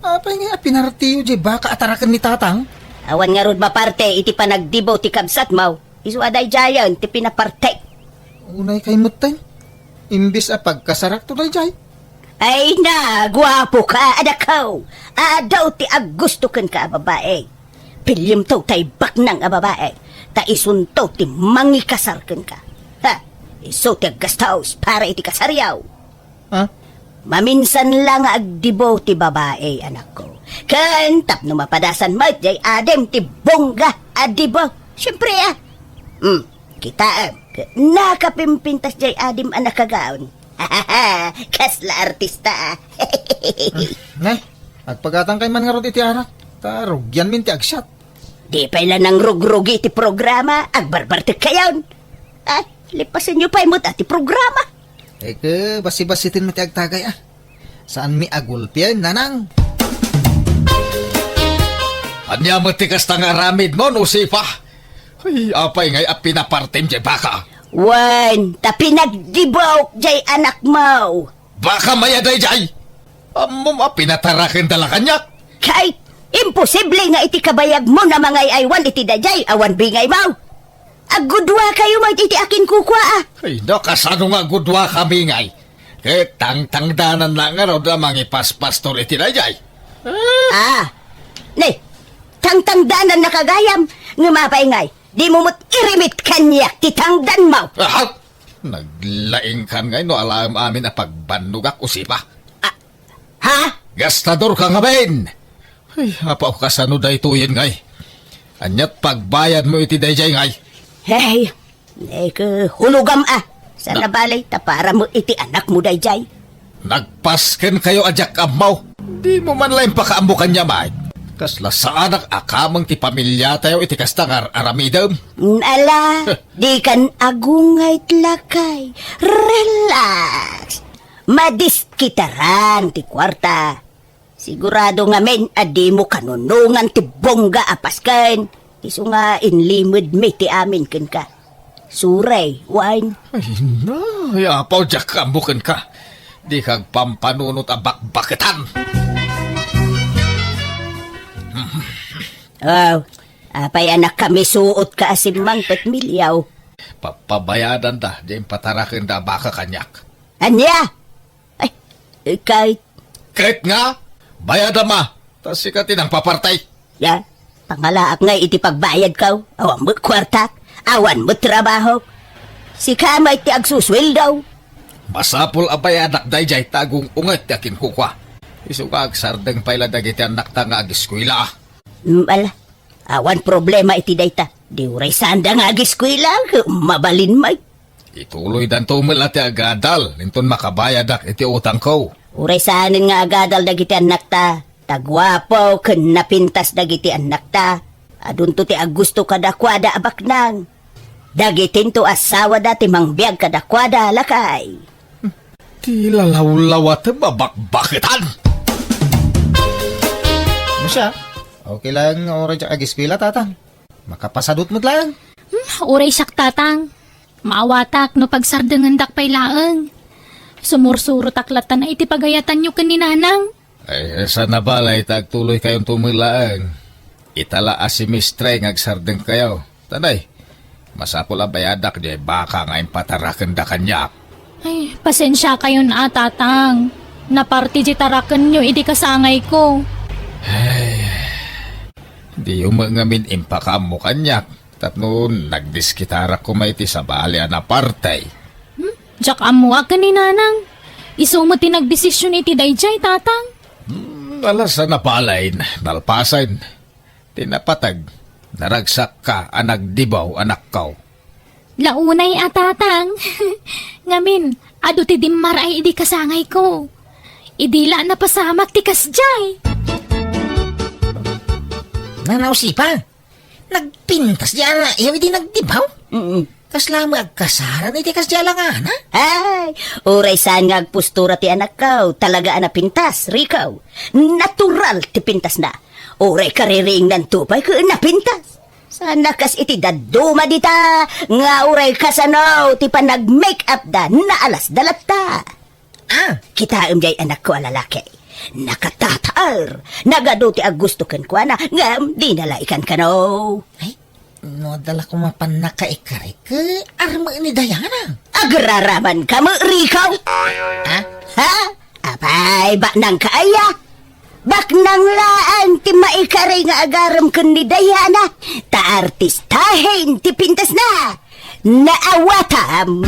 apay nga pinartiyo je baka atarakan ni tatang? Awan nga rod maparte iti panagdibo ti kabsat maw. Isu aday jayan ti pinaparte. Unay kay mutay. Imbis pagkasarak to dayjay. Ay na, gwapo ka, anak ko. Daw ti agusto kan ka, babae. Pilim to tay baknang babae. Ta isunto ti mangikasar kan ka. Ha? Iso ti aggastaos para iti kasaryaw. Ha? Maminsan lang agdibo ti babae, anak ko. Kan tapno mapadasan mo, jay adem ti bongga adibo. Siyempre kita nakapimpintas jay adim anak kagaon. Kasla artista. Nay, agpagatang kay man nga rod iti anak. Tarugyan min ti agsyat. Di pa ilan ang rugrugi ti programa, agbarbar ti kayon. Ay, lipasin nyo pa imot ti programa. Eke, basi-basitin mo ti agtagay Saan mi agulpian, nanang? Anya matikas tang aramid mo, no, sipa? Ay, apay ngay pinapartim jay baka. Wan, ta pinagdibok jay anak mo. Baka mayaday jay. Amo pinatarakin dala kanya. Kay, imposible nga iti kabayag mo na mga aywan iti dajay, awan bingay mo. Agudwa kayo mo iti akin kukwa Ay, no, kasano nga gudwa kami ngay. Tang-tangdanan na nga raw na mangipas-pastor iti dayay. Ne, tangtangdanan na kagayam, ngumapay ngay, di mo mo't irimit kanyak ti tangdan mo. Naglaing kan ngay no alam amin na pagbanugak usipa. Ha? Gastador ka nga ben. Ay, apaw kasano day tuyin ngay. Anyat pagbayad mo iti dayjay ngay. Hey, hulugam sa nabalay, ta para mo iti anak mo dayjay. Nagpasken kayo adyak amaw. Di mo man lang pakaambo kanya may. Kasla sa anak akamang ti pamilya tayo iti kastangar aramidam. Ala, di kan agungay tlakay. Relax. Madiskitaran ti kwarta. Sigurado nga men, adi mo kanunungan ti bongga apasken. Iso nga inlimod me ti amin ken ka. Suray, wine. Ay na, apaw jak ambukan ka. Di kag pampanunot abak-baketan. Oh, apay anak kami suot ka asimang petmilyaw. Papabayadan da, di patarakin da baka kanyak. Anya? Ay, kahit, Kahit nga, bayada ma. Tas sikatin ang papartay. ya, pangalaak nga iti pagbayad ka. Awan mo kwartak, awan mo trabaho. Si kamay ti agsuswil daw. Masapul abay anak dayjay tagong ungat yakin kukwa. Isukag sardeng payla dagiti anak ta nga agiskwila. Ala, awan problema iti dayta. Di uray sanda nga agiskwila, mabalin may. Ituloy dan tumil ati agadal. Nintun makabayadak iti utang ko. Uray sanin nga agadal dagiti anak ta. Tagwapo, ken napintas dagiti anak ta. Adun to ti agusto kadakwada abaknang. Dagitin to asawa dati mangbiag kadakwada lakay. Di lalaw-lawat babak-baketan. Ano siya? Okay lang, oray dyan agiskwila, tatang. Makapasadot mo lang. Uray siyak tatang. Maawatak no pagsardengan dak pay laeng. Sumursuro taklatan na iti pagayatan nyo kaninanang. Ay, sa nabalay tagtuloy kayong tumilaan. Itala asimistre ngagsardeng kayo. Tanay, masapol ang bayadak di baka ngayon patarakan da kanyak. Ay, pasensya kayo na tatang. Naparti di tarakan nyo iti kasangay ko. Di umangamin impakam mo kanyak. Tatnoon, nagdiskitara ko may ti sa bali na partay. Diyak amuwa kaninanang. Iso mo tinagdesisyon iti dayjay tatang. Alas sa napalain, nalpasan. Tinapatag, naragsak ka, anak dibaw, anak kau. Launay tatang. Ngamin, adu ti dimmar ay idi kasangay ko. Idila na pasamak ti kasjay. Nanaw sipa. Nagpintas diyan na, iyo di nagdibaw. Tas lang magkasaran, iti kas diyan lang ana. Ay, uray saan nga agpustura ti anak ko. Talaga na pintas, Rico. Natural ti pintas na. Uray kariring ng tupay ko napintas. Sana kas iti daduma dita. Nga uray kasano ti pa nag-make up da na alas dalata. Kita jay anak ko alalaki. Nakatatar. Nagado ti agusto ken ko na. Ngam, di nalaikan ka no. Ay, No, dala ko mapan nakaikarik ka. Arma ni Diana. Agraraman ka mo, Rikaw! Ha? Ha? Apay, bak nang kaya? Bak nang laan ti maikari nga agaram kun ni Diana. Ta artistahin ti pintas na. Naawatam.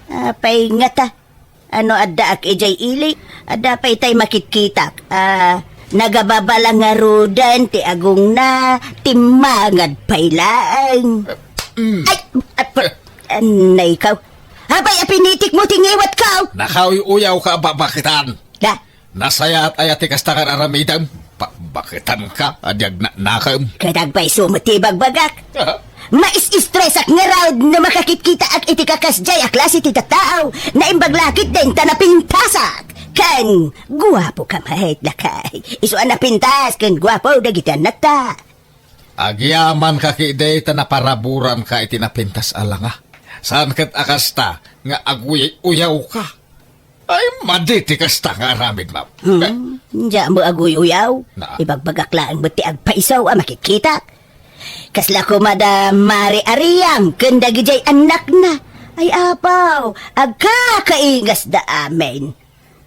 Apay nga ta. Ano adda ak ijay ili? Adda pay tay makitkitak. Nagababala nga rudan ti agong na timangad paylaan. Ay, anay ikaw. Habay apinitik mo tingiwat ka. Nakaw-uyaw ka babakitan. Da, Nasaya at ayati kastakan aramidam. Bakitan ka, adyag na nakam. kadagpay sumatibag bagak. Mais-stress ak nga raw na makakikita ak iti kakasjay ak klase ti tatao na imbaglakit din tanapintasak. Kan, guwapo ka mahit lakay. Isuan na pintas, kan guwapo dagitan nata. Agyaman ka kiday ta naparaburan ka iti napintas alanga. Saan kat akasta nga aguy-uyaw ka? Ay, maditi kasta nga aramid, ma'am. Diya mo aguy-uyaw. Na. Ibagbagaklaan mo ti agpaisaw ang makikita. Kasla ko madam Mari Ariang, kandagijay anak na. Ay apaw, agkakaingas da amin.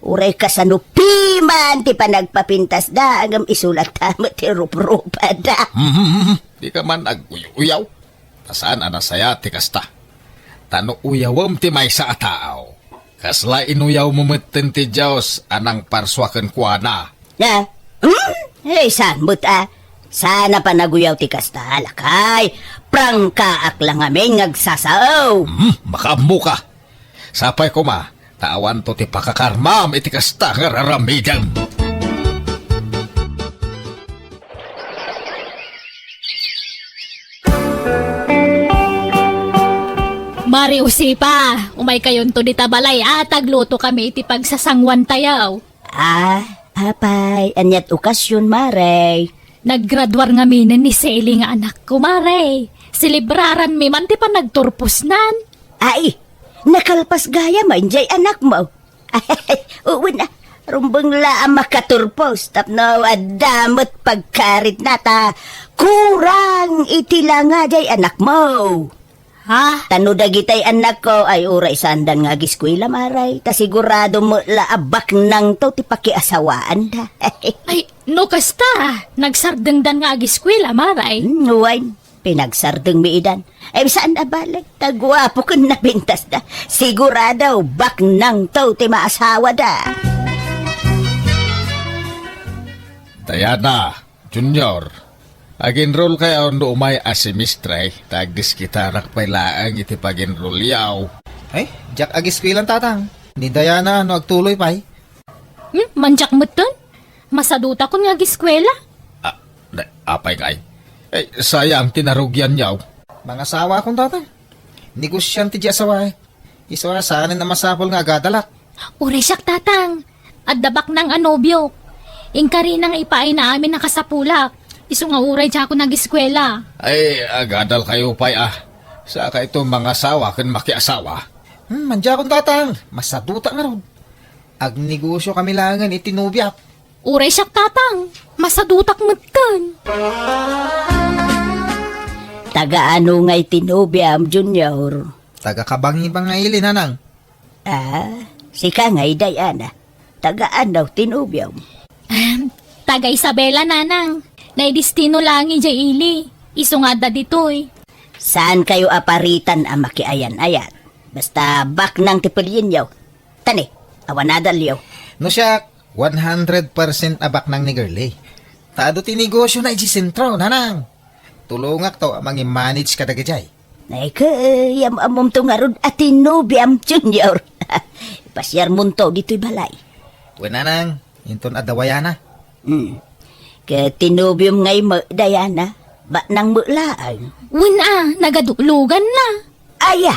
Uray ka sa nupiman, ti panagpapintas da, agam isulat tamo ti rup-rupa da. Di ka man aguy-uyaw. Tasaan anasaya ti kasta. Tano uyawam ti may sa tao. Kasla inuyaw mo metten ti Diyos anang parswaken kwa na. Na, hey, saan mo ta? Sana pa naguyaw ti kasta, lakay. Prangka ak lang amin ngagsasaaw. Makamu ka. Sapay ko ma, tawan to ti pakakarmam iti kasta nga raramidam. Mari usipa, umay kayon to di tabalay at agluto kami iti pagsasangwan tayaw. Apay, anyat okasyon, Maray. Naggraduar nga minin ni Sally nga anak ko, Mare. Silibraran mi man ti pa nagturpos nan. Ay, nakalpas gaya man jay anak mo. Ay, uwi na. Rumbang laang makaturpos. Tapno, adamot pagkarit na ta. Kurang itila nga jay anak mo. Ha? Tano dagitay anak ko ay uray sandan nga giskwila, Maray. Ta sigurado mo laabak nang to ti pakiasawaan da. Ay, no kasta. Nagsardengdan nga agiskwila, Maray. Nuwain, pinagsardeng miidan. Ay, saan na balik? Tagwapo ka na pintas da. Sigurado, bak nang to ti maasawa da. Diana, Junior. Ag-enroll kayo no umay asimistre. Tagdis kita rakpailaang iti pag-enroll yaw. Ay, Jack agiskwilan tatang. Ni Diana no agtuloy pay. Manjak mo ton? Masaduta ko nga agiskwela. Apay kay. Eh, sayang tinarugyan yaw. Mga sawa akong tatang. Negosyan ti di asawa eh. Isawa saanin na masapol nga agadalak. Ure siyak tatang. At dabak ng anobyo. Ingkari nang ipaay na amin nakasapulak. Isu nga uray siya ako nag-eskwela. Ay, agadal kayo pay Saka ito mga sawa kan makiasawa. Mandya akong tatang. Masaduta nga ron. Ag negosyo kami langan itinubyak. Uray siyak tatang. Masadutak magkan. Taga-ano nga itinubiam, Junior? Taga-kabangi pa nga ili, nanang. Sika nga Diana. Taga-ano tinubiam? Taga Isabela, nanang. Naidistino lang jay ili. Isu nga da ditoy. Saan kayo aparitan ang makiayan-ayat? Basta bak ng tipilyin yaw. Tani, awanadal yaw. No siya, 100% abak nang ni girlie. Taado ti negosyo na iji-sentro, nanang. Tulungak to amang i-manage ka dagajay. Ay kayam amom to nga ron atinubiam, Junior. Pasyar munto dito'y balay. Uwe, nanang. Inton adawayana. Katinubium ngay mo, Diana. Ba nang mulaan? Wina, nagadulugan na. Aya!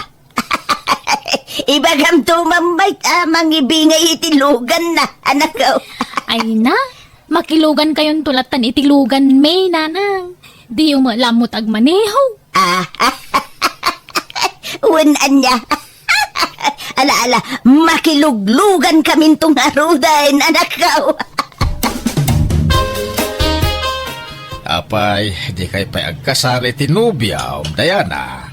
Ibagam tumambay amang ibingay itilugan na, anak ko. Ay na, makilugan kayon tulatan itilugan may nanang. Di yung malamot agmaneho. Uwan niya. Ala-ala, makiluglugan kami itong arudan, anak ko. Apay, di kay pay agkasar itinubyaw, Diana.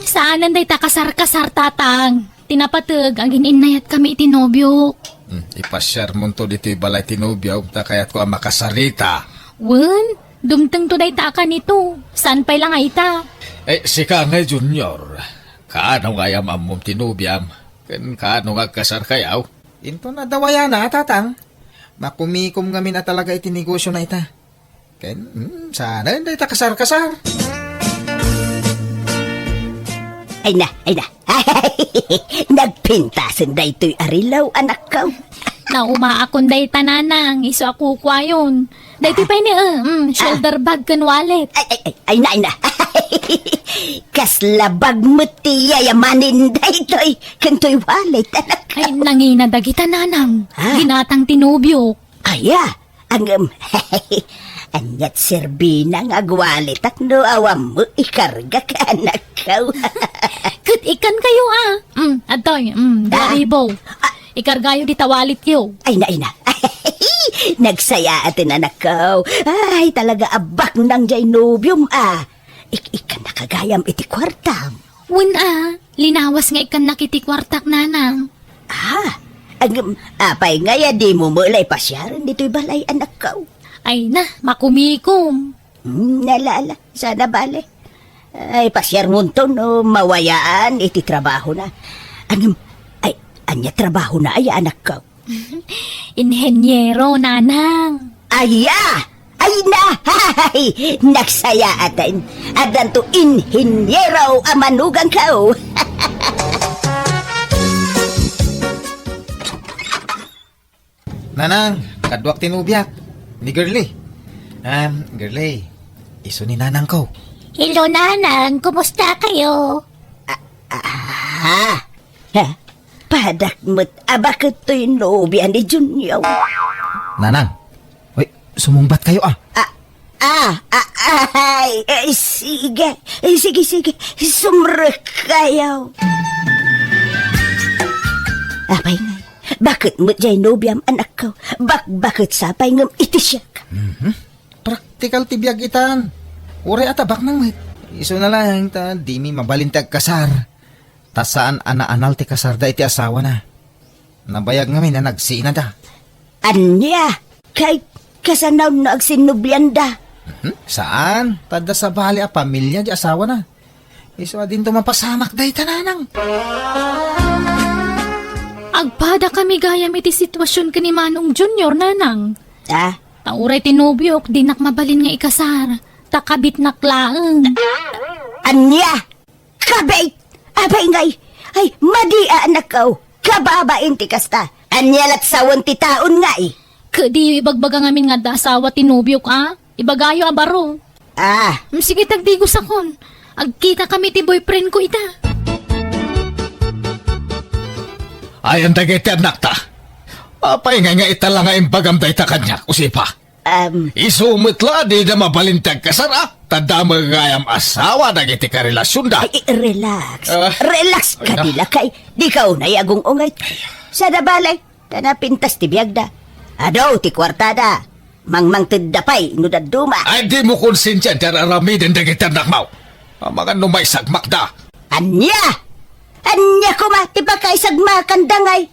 Saanan day ta kasar-kasar tatang. Tinapatag, ang gininayat kami itinobyo. Ipasyar mo to dito balay tinubyaw, ta kaya't ko ang makasarita. Wen, dumteng to day ta ka nito. Saan pa'y lang ay ta? Sika nga junior, kaano nga yam amom tinubyam, kaano nga kasar kayaw? Into na dawaya na, tatang. Makumikom kami na talaga itinegosyo na ita. Sana hindi ta kasar-kasar. Ay na. Nagpintasan da ito'y arilaw, anak ko. Na umaakon day tananang, iso ako kwayon. Day pa'y ni, shoulder bag kan wallet. Ay na. Kaslabag mo tiya yamanin da ito'y kanto'y wallet, anak ko. Ay, nangina dagita nanang. Ah. Ginatang tinubyo. Aya, anyat serbina nga gwalit at no awam mo ikarga ka, anak ko. Kat ikan kayo Atoy, daribo. Ikargayo di tawalit yo. Ay na. Nagsaya atin, anak ko. Ay, talaga abak ng Jainubium, Ikan nakagayam iti kwartam. Wen linawas nga ikan nakitikwartak nanang. Apay nga ya di mo mulay pasyaran dito'y balay, anak ko. Ay na, makumikom. Nalala, sana bale. Ay, pasyar mo to, no, mawayaan, iti trabaho na. Anya trabaho na, ay, anak ko. Inhenyero, nanang. Aya! Ay na! Hay! Nagsaya atin. Adan to inhinyero amanugang kao. Nanang, kadwak tinubyak. Ni Girlie. Girlie, iso ni nanang ko. Hello, nanang. Kumusta kayo? Padak mo't abakit to'y nobya ni Junior. Nanang, sumumbat kayo Sige. Sumrek kayo. Apay nga, bakit mo't jay nobyam, anak ko? Bakit sapay ngam iti siya ka? Praktikal tibiyag itan. Uri atabak nang mat. Iso na lang ta, di mi mabalintag kasar. Tasaan ana-anal ti kasar da iti asawa na. Nabayag nga mi na nagsina da. Anya, kay kasanaw na agsinubyan da. Saan? Tada sa bali a pamilya di asawa na. Iso adin to mapasamak da itananang. Agpada kami gayam iti sitwasyon ka ni Manong Junior, nanang. Tauray tinubyok, di nakmabalin nga ikasar. Takabit naklaang. Anya, kabait. Abay ngay, ay madia anak ko. Kababain ti kasta. Anya lat sawon ti taon ngay. Kadi ibagbaga ngamin nga da asawa tinubyok, Ibagayo abaro. Sige, tagdigo sa kon. Agkita kami ti boyfriend ko ita. Ay, ang dagiti anak ta. Apay nga itala nga imbagam da ita kanya, usipa. Isumutla di na mabalintag kasara. Tanda magayam asawa dagiti ka relasyon da. Ay, relax. Relax ka dila kay. Di ka unay agong ungay. Sa dabalay, tanapintas ti biyagda. Adaw ti kwartada. Mangmang tiddapay, nudaduma. Ay, di mo konsensya dyan aramidin dagiti anak mo. Ang mga numay sagmak da. Anya! Anya ko matiba kay sagmakan dangay.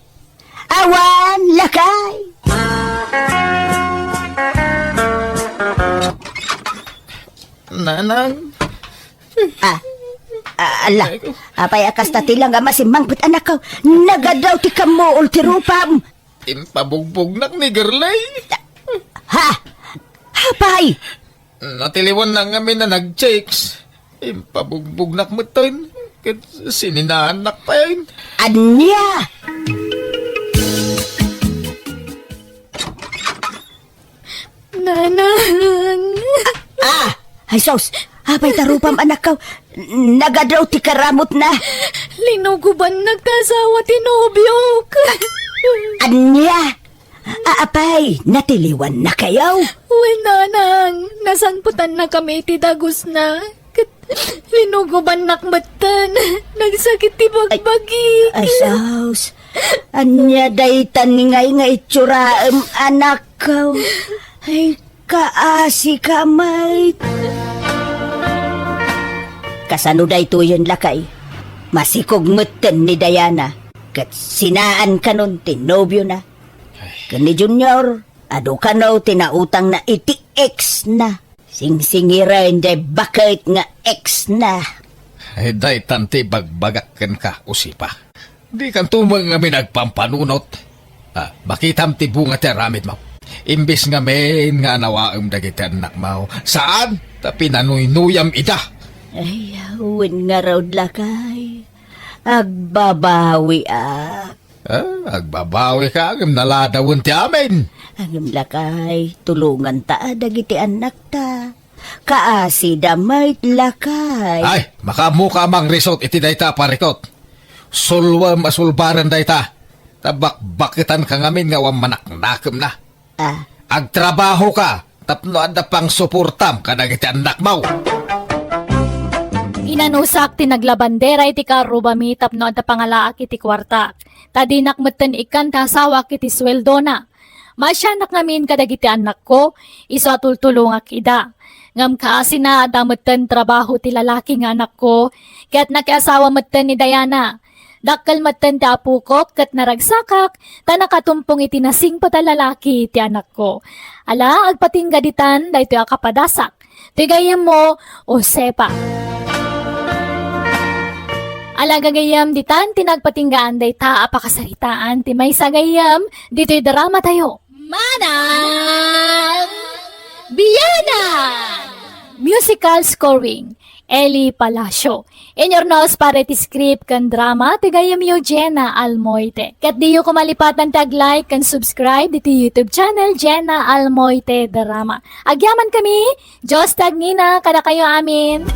Awan lakay. Nanang, Ala, apay akas tatilang nga masimangpit anak ko. Nagadaw ti kamo ultirupam. Impabugbog nak ni Gerlay. Hapay! Natiliwan na nga na nag-checks. Impabugbog nak mo to yun. Sininanak pa yun. Anya! Nanang. Ay sos, hapay tarupam anak ko. Nagadaw ti karamot na. Linuguban nagkasawa tinubyok. Anya! Apay, natiliwan na kayo. Uy, nanang. Nasanputan na kami ti dagos na. Linuguban nakmatan. Nagsakit ti bagbagi. Ay sos, anya daytan ngay nga itsura anak ko. Ay, Kaasi ka, mate. Kasano da ito yun lakay? Masikog meten ni Diana. Kat sinaan ka nun, tinobyo na. Kani Junior, ado ka no, tinautang na iti ex na. Singsingira hindi bakit nga ex na. Ay, day tanti bagbagakan ka, usipa. Di kan tumang nga nagpampanunot. Bakitam ti bunga ti ramid mo. Imbis nga men nga nawaam dagiti anak mo. Saan? Ta pinanuynuyam ida. Ay, awin nga raw lakay. Agbabawi Agbabawi ka, agam naladawin ti amin. Agam lakay, tulungan ta dagiti anak ta. Kaasi damay lakay. Ay, makamuka mang resort iti dayta parikot. Sulwam asulbaran dayta. Tabak-bakitan ka ngamin nga wang manaknakem na. Agtrabaho ka, tapno anda pang suportam kadagiti anak mo. Inanusak ti naglabandera iti karuba mi tapno at pangalaak iti kwarta. Tadinak meten ikan kasawa iti sweldo na. Masyanak namin kadagiti anak ko, iso tultulungak ida. Ngam kaasi na dameten trabaho ti lalaki nga anak ko, kaya't nakiasawa meten ni Diana. Dakkel meten ti apu ko, kat naragsakak, ta nakatumpong iti nasing patalalaki ti anak ko. Ala, agpating gaditan, dahito akapadasak. Tigayam mo, o sepa. Alagagayam ditan tinagpatinggaan day ta apakasaritaan ti may sagayam dito'y drama tayo. Manang Biyana! Musical scoring Eli Palacio. In your nose para ti script kan drama tigayam yo Jenna Almoite. Kat di yo kumalipatan tag-like kan subscribe dito YouTube channel Jenna Almoite Drama. Agyaman kami, Diyos tag nina kada kayo amin.